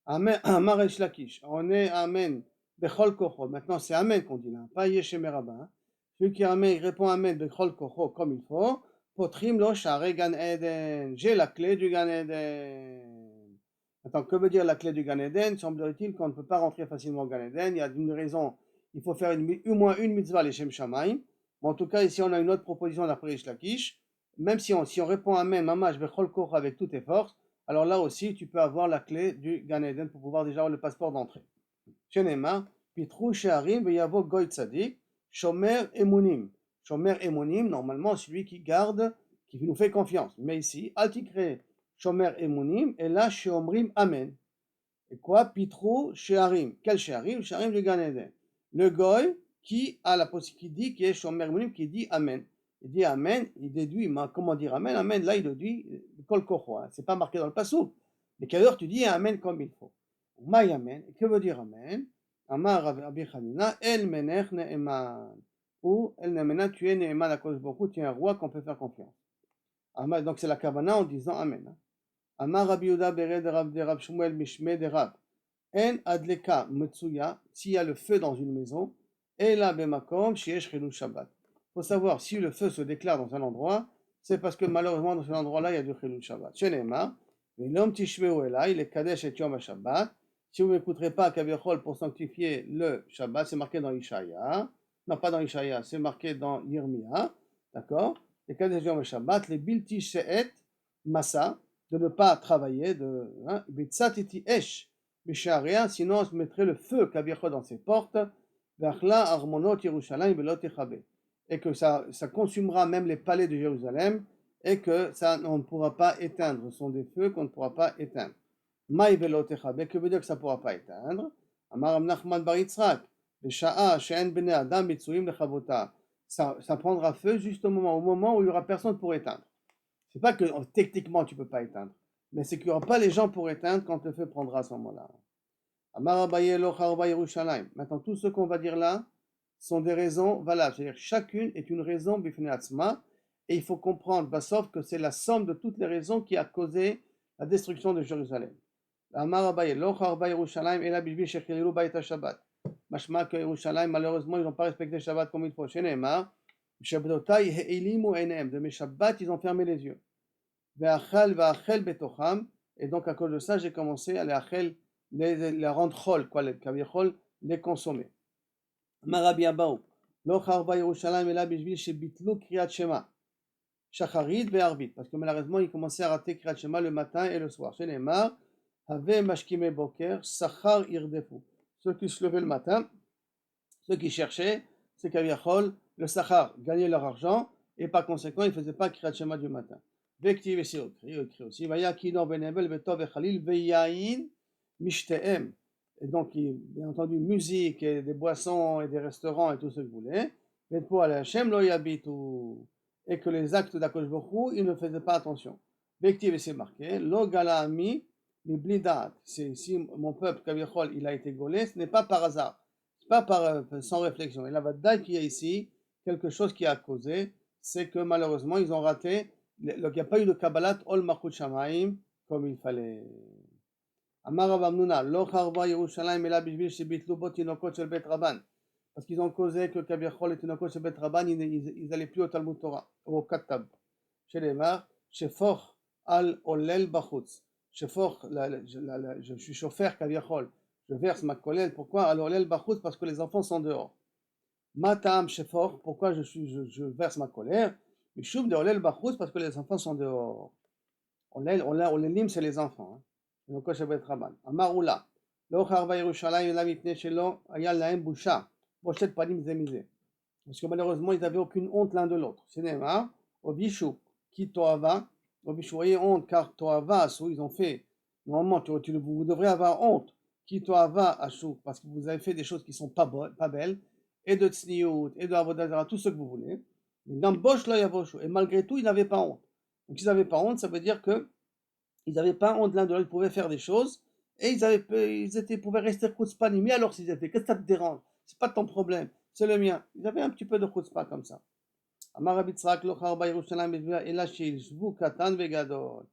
Amen, Amar Esh Lakish, on est Amen, Bechol Kocho. Maintenant, c'est Amen qu'on dit là, pas Yeshem Rabba. Celui qui répond Amen Bechol Kocho comme il faut, Potrim lo Share Gan Eden. J'ai la clé du Gan Eden. Attends, que veut dire la clé du Gan Eden? Semblerait-il qu'on ne peut pas rentrer facilement au Gan Eden. Il y a une raison, il faut faire au moins une mitzvah, les Shem Shamaim. Mais en tout cas, ici, on a une autre proposition d'après Rish Lakish. Même si on répond Amen, Mamash Bechol Kocho avec toutes tes forces, alors là aussi, tu peux avoir la clé du Gan Eden pour pouvoir déjà avoir le passeport d'entrée. Shenema, Pitrou Sheharim, Veyavo Goy Tzadik. Shomer Emunim. Shomer Emunim, normalement, celui qui garde, qui nous fait confiance. Mais ici, Altikre Shomer Emunim, et là, Sheomrim Amen. Et quoi? Pitrou Sheharim. Quel Sheharim? Sheharim du Gan Eden. Le Goy qui a la possibilité, qui dit, qui est Shomer Emunim, qui dit Amen. Il dit Amen, il déduit, comment dire Amen? Amen, là, il déduit Kol Kocho. C'est pas marqué dans le Passouk. Mais quelle heure tu dis Amen comme il faut? Maï Amen. Que veut dire Amen? Amar Rabbi Hanina, El Menech Ne'eman. Ou El Ne'eman, tu es Ne'eman à cause beaucoup, tu es un roi qu'on peut faire confiance. Donc c'est la Kavana en disant Amen. Amar Rabbi Yehuda Bered Rab Shmuel Mishme de Rab. En Adleka Metsuya, s'il y a le feu dans une maison, et là Bemakom, Shiesh Chilul Shabbat. Il faut savoir, si le feu se déclare dans un endroit, c'est parce que malheureusement dans cet endroit-là, il y a du Chilul Shabbat. Shenema, Velom Tishveu Elai, le Kadesh et Yom Shabbat. Si vous ne m'écouterez pas à Kaviachol pour sanctifier le Shabbat, c'est marqué dans Ishaïa. Non, pas dans Ishaïa, c'est marqué dans Yirmia. D'accord? Les Kadesh Yom Shabbat, les Bilti She'et Massa, de ne pas travailler, de Bitsatiti Esh, Misharia, sinon on se mettrait le feu Kaviachol dans ses portes, Vachla Armonot Yerushalayim Velot Echabe. Et que ça consumera même les palais de Jérusalem, et que ça, on ne pourra pas éteindre. Ce sont des feux qu'on ne pourra pas éteindre. Maï velotechabe, que veut dire que ça ne pourra pas éteindre? Amar Nachman bar Yitzhak, Besha'a she'en bnei adam mitzuim lechavota. Ça prendra feu juste au moment où il n'y aura personne pour éteindre. C'est pas que techniquement tu ne peux pas éteindre, mais c'est qu'il n'y aura pas les gens pour éteindre quand le feu prendra à ce moment-là. Amar Abaye lo charba Yerushalayim. Maintenant, tout ce qu'on va dire là sont des raisons valables. C'est-à-dire chacune est une raison bifnei atzma, et il faut comprendre, Bassof, que c'est la somme de toutes les raisons qui a causé la destruction de Jérusalem. Amar Abaye, lo charba Yerushalayim, et la bishbi shechirilu bayit Shabbat. Mashma que Yerushalayim, malheureusement, ils n'ont pas respecté Shabbat comme il faut. Sheneemar, Shabbatai he'ilimu enem. De mes Shabbat, ils ont fermé les yeux. Ve'achal betocham. Et donc, à cause de ça, j'ai commencé à les rendre chol, quoi, les consommer. Marabi Abaou, lo charba Yerushalayim, et la bishbi shebitlu kriyat shema. Shacharit ve'arvit. Parce que malheureusement, ils commençaient à rater kriyat shema le matin et le soir. Sheneemar, Have mashkime boker, sachar irdefu. Ceux qui se levaient le matin, ceux qui cherchaient, c'est qu'aviachol, le sachar, gagner leur argent, et par conséquent, ils ne faisaient pas kriyat shema du matin. Vektiv et écrit aussi, Vaya kino benebel betov et chalil veyain mishteem. Et donc, bien entendu, musique, et des boissons, et des restaurants, et tout ce que vous voulez. Mais pour aller à Hashem, lo yabitu. Et que les actes d'Akadosh Baruch Hu, ils ne faisaient pas attention. Vektiv et c'est marqué, lo gala ami, c'est si mon peuple Kavichol il a été gaulé, ce n'est pas par hasard, c'est pas sans réflexion. Et la Vadaï qui est ici, quelque chose qui a causé, c'est que malheureusement ils ont raté, il n'y a pas eu de Kabbalat Ol Malchut Shamaim comme il fallait. Amar Rav Hamnuna, Lo Charba Yerushalayim ela bishvil shebitlu bo tinokot shel Bet Rabban, parce qu'ils ont causé que Kavichol et tinokot shel Bet Rabban ils n'allaient plus au Talmud Torah, au Katab. Chez les Mar, shefor al olel bachutz. Shefor, je suis chauffeur kaviachol. Je verse ma kolel. Pourquoi al olel bachutz? Parce que les enfants sont dehors. Matam shefor, pourquoi je verse ma colère? Mishum de olel bachutz, parce que les enfants sont dehors. Olelim, c'est les enfants. Donc, c'est Bet Rabban. Amaroula. Lo charva Yerushalayim la mipne shelo aya lahem busha. Boshet panim zemizeh. Parce que malheureusement, ils n'avaient aucune honte l'un de l'autre. C'est Néma, Obishu, qui Toava, Obishu, ayez honte, car Toava, Asou, ils ont fait. Normalement, vous devrez avoir honte, qui Toava, Asou, parce que vous avez fait des choses qui ne sont pas belles, et de Tsniout, et de Avodazara, tout ce que vous voulez. Mais dans Bosh, là, Yavoshu, et malgré tout, ils n'avaient pas honte. Donc, s'ils n'avaient pas honte, ça veut dire que ils n'avaient pas honte l'un de l'autre, ils pouvaient faire des choses, et ils pouvaient rester chutzpani. Mais alors, s'ils étaient, qu'est-ce que ça te dérange? C'est pas ton problème, c'est le mien. Ils avaient un petit peu de chutzpah comme ça. Amar Rabbi Tzrak lo charba Yerushalayim ela sheilshvu katan vegadol.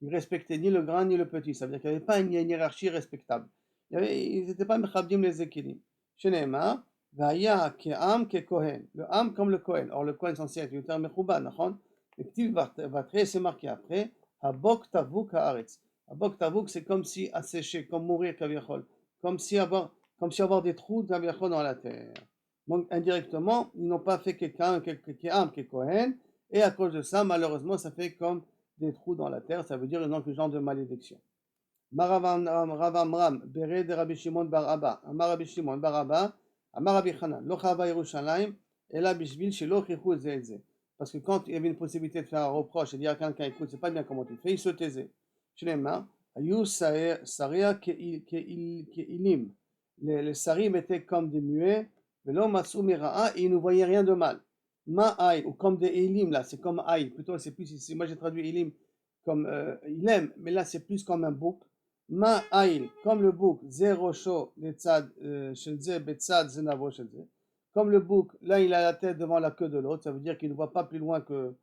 Ils respectaient ni le grand ni le petit, ça veut dire qu'il n'y avait pas une hiérarchie respectable. Ils n'étaient pas mechabdim les équilim. Sheneemar, vaya ke'am ke'kohen. Le am comme le kohen. Or, le kohen est censé être yuter mechouba, nachon? Le petit vatre, c'est marqué après. Habok tavuk haaretz. Habok tavuk, c'est comme si assécher, comme mourir kaviachol, comme si avoir des trous kaviachol dans la terre. Donc indirectement, ils n'ont pas fait quelqu'un qui est Kohen, et à cause de ça, malheureusement, ça fait comme des trous dans la terre. Ça veut dire donc le genre de malédiction. Maravamram, Bere de Rabbi Shimon bar Abba, Amar Rabbi Shimon bar Abba, Amar Rabbi Chanan, Lo chava Yerushalayim, et là bishvil shelo chichu zeh. Parce que quand il y avait une possibilité de faire un reproche et dire à quelqu'un, écoute, c'est pas bien comment tu fais, il se taisait. Shnema, Ayu Saria Keilim. Les sarim étaient comme des muets, et ils ne voyaient rien de mal. Ma'aï, ou comme des ilim, là, c'est comme aï, plutôt c'est plus ici. Moi j'ai traduit ilim comme ilem, mais là c'est plus comme un bouc. Ma'aï, comme le bouc, zéro chaud, shelze, betzad, zenavo, shelze. Comme le bouc, là il a la tête devant la queue de l'autre, ça veut dire qu'il ne voit pas plus loin que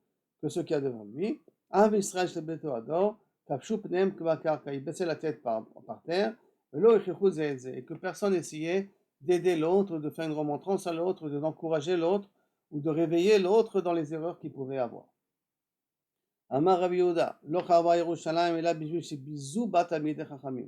ce qu'il y a devant lui. Av Israël shebeto ador, kapshu pneim kvakarka, il baissait la tête par terre, et que personne n'essayait d'aider l'autre, de faire une remontrance à l'autre, d'encourager l'autre, ou de réveiller l'autre dans les erreurs qu'il pouvait avoir. Amar Rabbi Yehuda, lo chava Yerushalayim ela bishvil shebizu bat talmidei chachamim.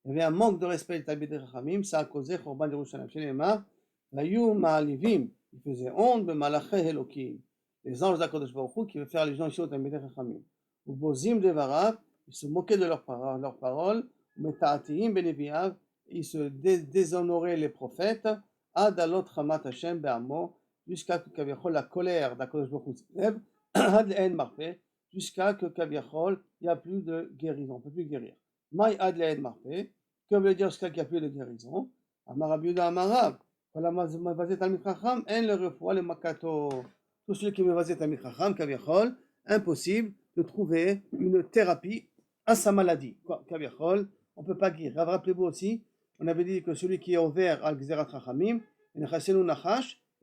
Il y avait un manque de respect des talmidei chachamim, ça a causé chorban Yerushalayim. Sheneemar, vayu ma'alivim, ils faisaient honte de malachei Elokim, les anges d'Akadosh Baruch Hu qui veulent faire les gens ici au talmidei chachamim. Ou bozim devarav, ils se moquaient de leurs paroles, meta'atihim beneviav, ils se déshonoraient les prophètes, ad alot chamat Hashem be'amo, jusqu'à que kaviachol la colère d'Akadosh Baruch Hu s'élève, ad le'en marpeh, jusqu'à que kaviachol il n'y a plus de guérison, on ne peut plus guérir. Maï ad le'en marpeh, que veut dire jusqu'à qu'il n'y a plus de guérison? Amar Rabbi Yehuda amarav, kol mevazeh talmid chacham, en le refoua le makato. Tout celui qui mevazeh talmid chacham, kaviachol, impossible de trouver une thérapie à sa maladie. Kaviachol, on ne peut pas guérir. Rappelez-vous aussi, on avait dit que celui qui est ouvert al gzerat chachamim, il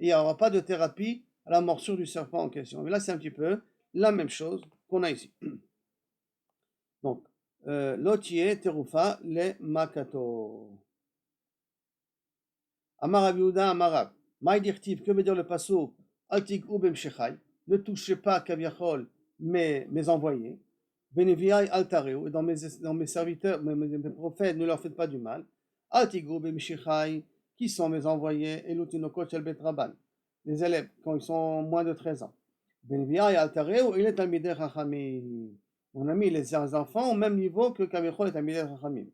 n'y aura pas de thérapie à la morsure du serpent en question. Mais là, c'est un petit peu la même chose qu'on a ici. Donc, lotier terufa le makato. Amar Rabbi Yehuda amarav. Maï dirtiv, que veut dire le pasouk? Altik ubem shechai. Ne touchez pas kaviachol mes envoyés. Beneviai altareu, et dans mes serviteurs, mes prophètes, ne leur faites pas du mal. Altigou bemishechai, qui sont mes envoyés, et l'utinokot shel bet rabban, les élèves, quand ils sont moins de 13 ans. Beneviai altareu, il est talmidei chachamim. On a mis les enfants au même niveau que kaviachol et talmidei chachamim.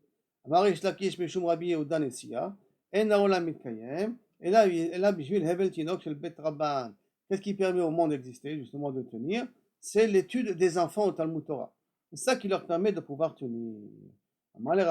Amar Reish Lakish mishum Rabbi Yehuda Nesia, en haolam mitkayem, et là, bishvil hevel tinok shel bet rabban. Qu'est-ce qui permet au monde d'exister, justement de tenir? C'est l'étude des enfants au Talmud Torah. C'est ça qui leur permet de pouvoir tenir. Mais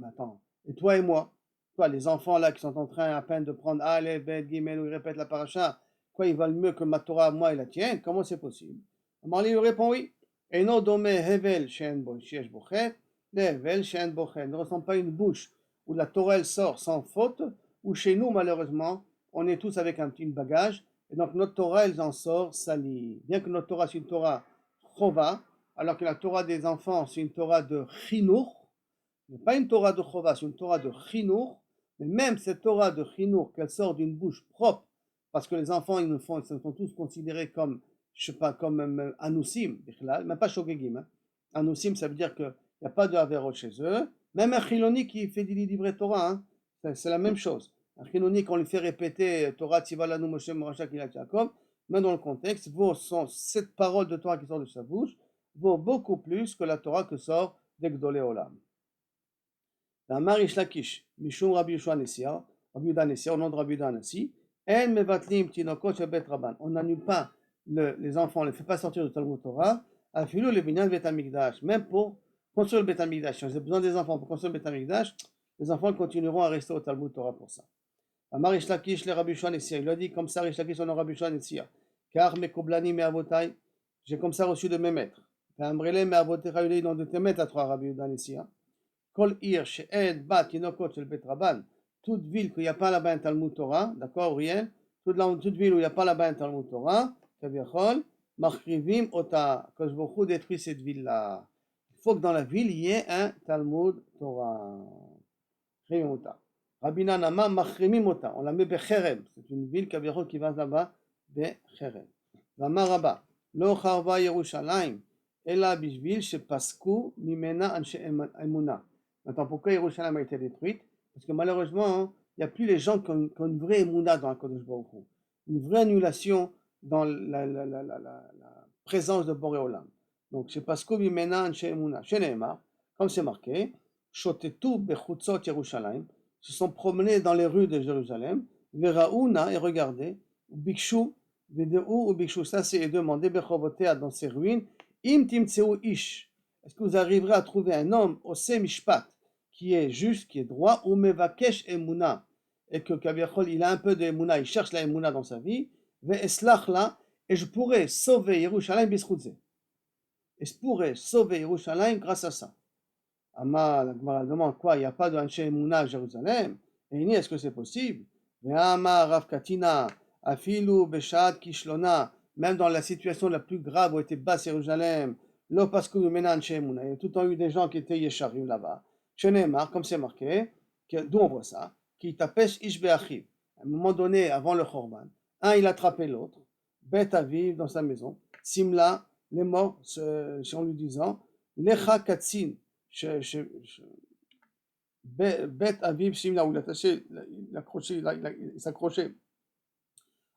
attends, et toi et moi, toi, les enfants là qui sont en train à peine de prendre Aleph, Bet, Gimel, où ils répètent la paracha, quoi, ils valent mieux que ma Torah, moi, et la tienne? Comment c'est possible? Amarli lui répond oui. Et non, domé hevel shen bochet, le hevel shen bochet. Ne ressemble pas à une bouche où la Torah elle sort sans faute, ou chez nous, malheureusement, on est tous avec un petit bagage, et donc notre Torah, elle en sort salie. Bien que notre Torah, c'est une Torah chova, alors que la Torah des enfants, c'est une Torah de chinour, mais pas une Torah de chova, c'est une Torah de chinour, mais même cette Torah de chinour, qu'elle sort d'une bouche propre, parce que les enfants, ils sont tous considérés comme je sais pas, comme Anousim, même pas Shogegim. Hein. Anousim, ça veut dire qu'il n'y a pas de Averot chez eux. Même un Chiloni qui fait des livrets Torah, hein, c'est la même chose. Un Chiloni, quand on lui fait répéter Torah, Tzivalanu, Moshe, Morachak, Ilat, Yaakov, même dans le contexte, cette parole de Torah qui sort de sa bouche vaut beaucoup plus que la Torah que sort d'Egdolé Olam. La Marish Lakish, Mishum Rabbi Yoshua Nessia, Rabbi Yudan Nessia, au nom de Rabbi Yudan Nessi, En Mevatlim Tinokot Shebet Rabban. On n'annule pas les enfants, on ne les fait pas sortir du Talmud Torah, Afilou le Binyan Bet Hamikdash, même pour construire le Bet Hamikdash. Si on a besoin des enfants pour construire le Bet Hamikdash, les enfants continueront à rester au Talmud Torah pour ça. La Marish Lakish, le Rabbi Yoshua Nessia, il lui a dit comme ça, Rish Lakish, au nom de Rabbi Yoshua Nessia, Car Mekoblani Meavotai, j'ai comme ça reçu de mes maîtres. Ambrele Meavotecha Yudei, dans de tes maîtres à toi, Rabbi Yudan Nessia. Kol ir she'ed bat tinokot shel bet Rabban, toute ville où il n'y a pas là-bas un Talmud Torah, d'accord, Auriel, toute ville où il n'y a pas là-bas un Talmud Torah, Kaviachol, Machrivim ota, Kosh Baruch Hu détruit cette ville-là. Il faut que dans la ville il y ait un Talmud Torah. Machrivim ota. Rabbinan Nama Machrimim ota, on la met Becherem, c'est une ville Kaviachol qui va là-bas, Becherem. Vama Rabba, Lo Charva Yerushalayim, Ela Bishvil Shepasku Mimena Anshe Emuna. Maintenant, pourquoi Yerushalayim a été détruite? Parce que malheureusement, il n'y a plus les gens qui ont une vraie émouna dans la Kodesh Baruch Hu, une vraie annulation dans la présence de Boré Olam. Donc, c'est parce que Mimena Anshe Emuna, chez Nehemar, comme c'est marqué, Shotetu Bechutzot Yerushalayim, se sont promenés dans les rues de Jérusalem, Veraouna et regardez, Bikshu, Vedeu ou Bikshu, ça c'est demandé Bechovotea dans ces ruines, Im Timtseu Ish, est-ce que vous arriverez à trouver un homme, Ose Mishpat, qui est juste, qui est droit, ou mevakesh emuna, et que Kaviachol, il a un peu d'emuna, il cherche la emuna dans sa vie, ve'eslach la, et je pourrais sauver Yerushalayim bisroutze. Et je pourrais sauver Yerushalayim grâce à ça. Ama, la Gemara demande quoi, il n'y a pas de Anshe emuna à Jérusalem, et il dit, est-ce que c'est possible? Ve'ama Rav Katina, afilu beshad kishlona, même dans la situation la plus grave où était basse Jérusalem, lo pasku mena Anshe emuna, il y a tout le temps eu des gens qui étaient yesharim là-bas. Chez Nehemar, comme c'est marqué, d'où on voit ça, qui tapèche Ish Be'achiv. À un moment donné, avant le Chorban, un il attrapait l'autre, bête à vivre dans sa maison, Simla, les morts, en lui disant, Lecha Katsin, bête à vivre, Simla, où il s'accrochait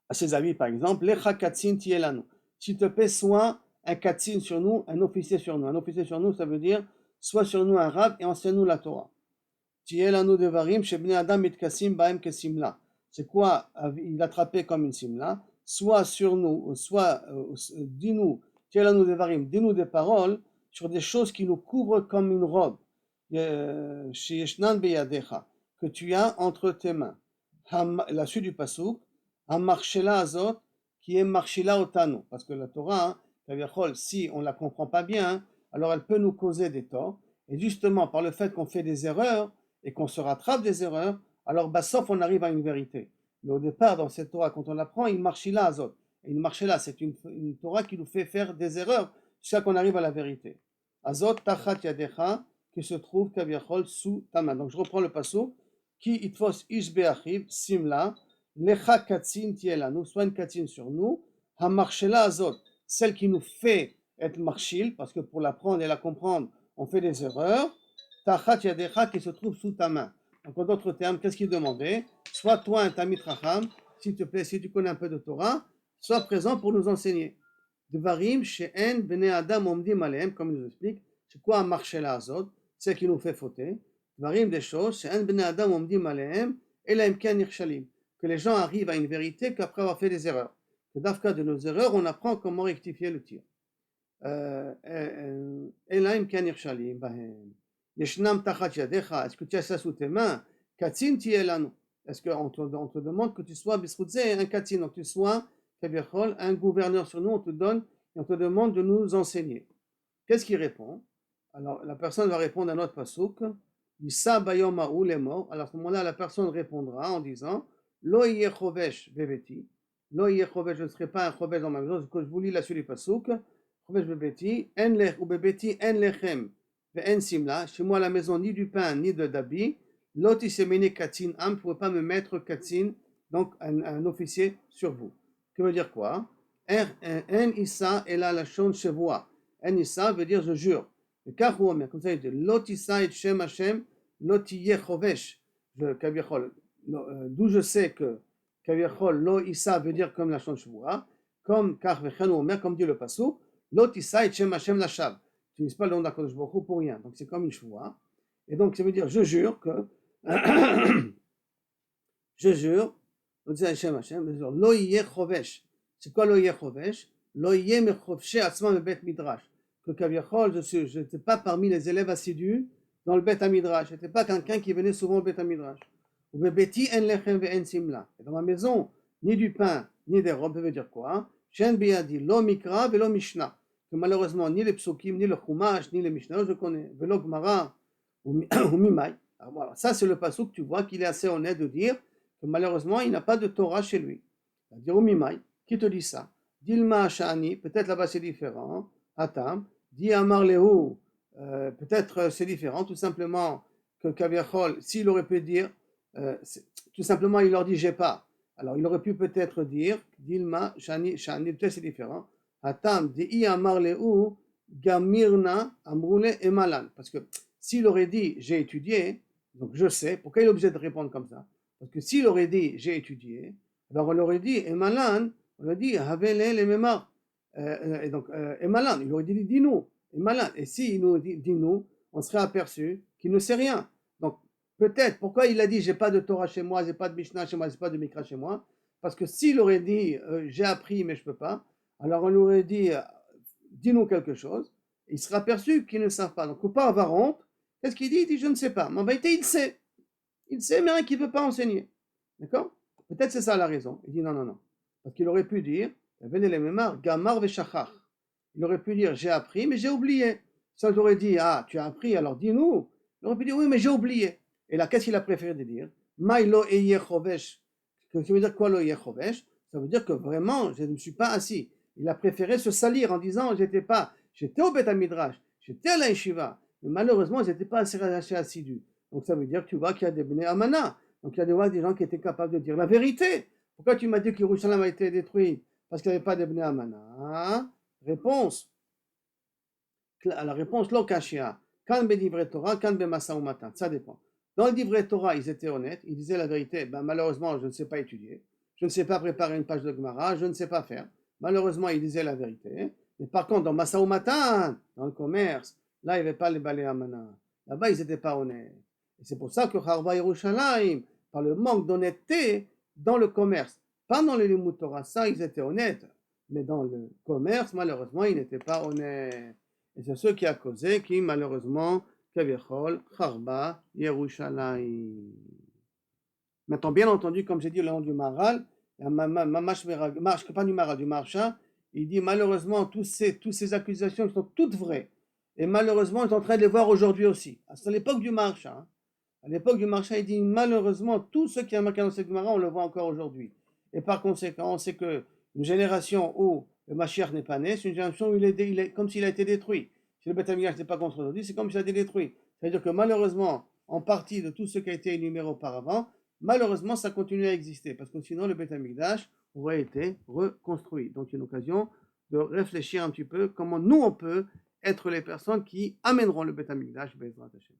à ses amis par exemple, Lecha Katsin Tielanu. S'il te plaît, sois un Katsin sur nous, un officier sur nous. Un officier sur nous, ça veut dire, soit sur nous un rab et enseigne-nous la Torah. Tielanu devarim shebnei adam mitkasim baem kesimla. C'est quoi il attrapait comme une simla? Soit sur nous, soit dis-nous, tielanu devarim, dis-nous des paroles sur des choses qui nous couvrent comme une robe. Sheyeshnan beyadecha, que tu as entre tes mains. La suite du pasuk, hamarshela azot, qui est marshila otanu, parce que la Torah, si on la comprend pas bien, alors elle peut nous causer des torts. Et justement, par le fait qu'on fait des erreurs et qu'on se rattrape des erreurs, alors sauf on arrive à une vérité. Mais au départ, dans cette Torah, quand on l'apprend, il marche là, azot. Et il marche là, c'est une Torah qui nous fait faire des erreurs jusqu'à qu'on arrive à la vérité. Azot tachat yadecha, qui se trouve kaviachol sous ta main. Donc je reprends le passo. Ki itfos ish be'achiv, simla, lecha katzin tielanu, soit une katzin sur nous, ha marchela azot, celle qui nous fait être marchil, parce que pour l'apprendre et la comprendre, on fait des erreurs, tachat yadecha, qui se trouve sous ta main. Donc en d'autres termes, qu'est-ce qu'il demandait? Sois toi un Talmid Chacham, s'il te plaît, si tu connais un peu de Torah, sois présent pour nous enseigner. Devarim she'en bnei adam omdim alehem, comme il nous explique, c'est quoi un marché la azot? C'est qui nous fait fauter. Devarim, des choses, she'en bnei adam omdim alehem, elaim ken nirshalim, que les gens arrivent à une vérité qu'après avoir fait des erreurs. Que d'afka de nos erreurs, on apprend comment rectifier le tir. Elaim ken nirshalim bahem. Yeshnam tachat yadecha, est-ce que tu as ça sous tes mains? Katzin tielanu. Est-ce qu'on te demande que tu sois bisroutze, un katzin, donc tu sois un gouverneur sur nous, on te donne et on te demande de nous enseigner. Qu'est-ce qu'il répond? Alors la personne va répondre à notre pasouk, Yissa bayom ha'u lemor. Alors à ce moment-là, la personne répondra en disant, Lo yeh chovesh bebeti, Lo yeh chovesh, je ne serai pas un chovesh dans ma maison, je vous lis la suite du pasouk, chovesh bebeti, en lech ou bebeti en lechem. Chez moi à la maison, ni du pain, ni de d'habits. L'autre s'est mené katzin am, ne pouvez pas me mettre katzin, donc un officier sur vous. Que veut dire quoi? En Issa et la Lachon Shevoa. En Issa veut dire je jure. Et car ou comme ça il dit Lot Issa et Shem Hashem Lot Yeh Chovesh. D'où je sais que Kaviachol Lo Issa veut dire comme la Lachon Shevoa, comme car Vechen ou comme dit le Pasuk, Lot Issa et Shem Hashem Lashav. Tu n'utilises pas le nom d'Akadosh Baruch Hu pour rien. Donc c'est comme une Shevoa. Et donc ça veut dire je jure que je jure, Lo Yeh Chovesh. C'est quoi lo yeh chovesh? Lo yeh mechovshe atzman bebet midrash. Que Kaviachol, je n'étais pas parmi les élèves assidus dans le bet midrash. Je n'étais pas quelqu'un qui venait souvent au bet midrash. Ou bebeti en lechem ve'en simla. Et dans ma maison, ni du pain, ni des robes, ça veut dire quoi? Shen biyadi lo mikra velo mishnah. Que malheureusement, ni les psukim, ni le chumash, ni les mishnah, je connais. Velo gmara ou mimai. Alors voilà, ça c'est le pasuk, tu vois qu'il est assez honnête de dire que malheureusement, il n'a pas de Torah chez lui. C'est-à-dire au mimai. Qui te dit ça? Dilma Shani, peut-être là-bas c'est différent. Atam, dit Amar Lehu, peut-être c'est différent, tout simplement que Kaviachol, s'il aurait pu dire, tout simplement il leur dit j'ai pas. Alors il aurait pu peut-être dire Dilma Shani, peut-être c'est différent. Atam, dit Amar Lehu, Gamirna Amroule Emalan. Parce que s'il aurait dit j'ai étudié, donc je sais, pourquoi il est obligé de répondre comme ça? Parce que s'il aurait dit j'ai étudié, alors on aurait dit Emalan. On a dit, Havele les mémars. Et donc, Emalan, il aurait dit, dis-nous, Emalan. Et s'il nous dit, dis-nous, on serait aperçu qu'il ne sait rien. Donc, peut-être, pourquoi il a dit, j'ai pas de Torah chez moi, j'ai pas de Mishnah chez moi, j'ai pas de Mikra chez moi? Parce que s'il aurait dit, j'ai appris, mais je peux pas, alors on lui aurait dit, dis-nous quelque chose. Il sera aperçu qu'il ne savent pas. Donc, faut pas avoir honte. Qu'est-ce qu'il dit? Il dit, je ne sais pas. Mais en vérité, il sait. Il sait, mais qu'il ne veut pas enseigner. D'accord? Peut-être c'est ça la raison. Il dit, non, non, non. Parce qu'il aurait pu dire, Gamar Veshachach. Il aurait pu dire, j'ai appris, mais j'ai oublié. Ça, j'aurais dit, ah, tu as appris, alors dis-nous. Il aurait pu dire, oui, mais j'ai oublié. Et là, qu'est-ce qu'il a préféré de dire? Maïlo Eye Chovesh. Ça veut dire quoi, lo Eye Chovesh? Ça veut dire que vraiment, je ne me suis pas assis. Il a préféré se salir en disant, j'étais au Beth Midrash, j'étais à la Yeshiva, mais malheureusement, je n'étais pas assez assidu. Donc ça veut dire que tu vois qu'il y a des Bnei Amana. Donc il y a des gens qui étaient capables de dire la vérité. Pourquoi tu m'as dit que Yerushalayim a été détruit? Parce qu'il n'y avait pas de Bnei Amana. Réponse. La réponse, lo kashia. Kan be divrei Torah, kan be masa umatan. Ça dépend. Dans le divrei Torah, ils étaient honnêtes. Ils disaient la vérité. Ben, malheureusement, je ne sais pas étudier. Je ne sais pas préparer une page de Gemara. Je ne sais pas faire. Malheureusement, ils disaient la vérité. Mais par contre, dans masa umatan, dans le commerce, là, il n'y avait pas les Bnei Amana. Là-bas, ils n'étaient pas honnêtes. Et c'est pour ça que Harva Yerushalayim, par le manque d'honnêteté dans le commerce, pas dans le Limud Torah, ça ils étaient honnêtes, mais dans le commerce, malheureusement, ils n'étaient pas honnêtes. Et c'est ce qui a causé qui, malheureusement, Kaviachol, Harva Yerushalayim. Maintenant, bien entendu, comme j'ai dit le nom du Maharal, pas du Maharal, du Maharsha, il dit malheureusement, toutes ces accusations sont toutes vraies. Et malheureusement, on est en train de les voir aujourd'hui aussi. C'est à l'époque du Maharsha. Hein. À l'époque du Maharsha, il dit malheureusement, tout ce qui est marqué dans cette Gemara, on le voit encore aujourd'hui. Et par conséquent, on sait qu'une génération où le Mashiach n'est pas né, c'est une génération où il est comme s'il a été détruit. Si le Beth Amikdash n'est pas construit aujourd'hui, c'est comme s'il a été détruit. C'est-à-dire que malheureusement, en partie de tout ce qui a été énuméré auparavant, malheureusement, ça continue à exister. Parce que sinon, le Beth Amikdash aurait été reconstruit. Donc, c'est une occasion de réfléchir un petit peu comment nous, on peut être les personnes qui amèneront le Beth Amikdash, Bezrat Hashem.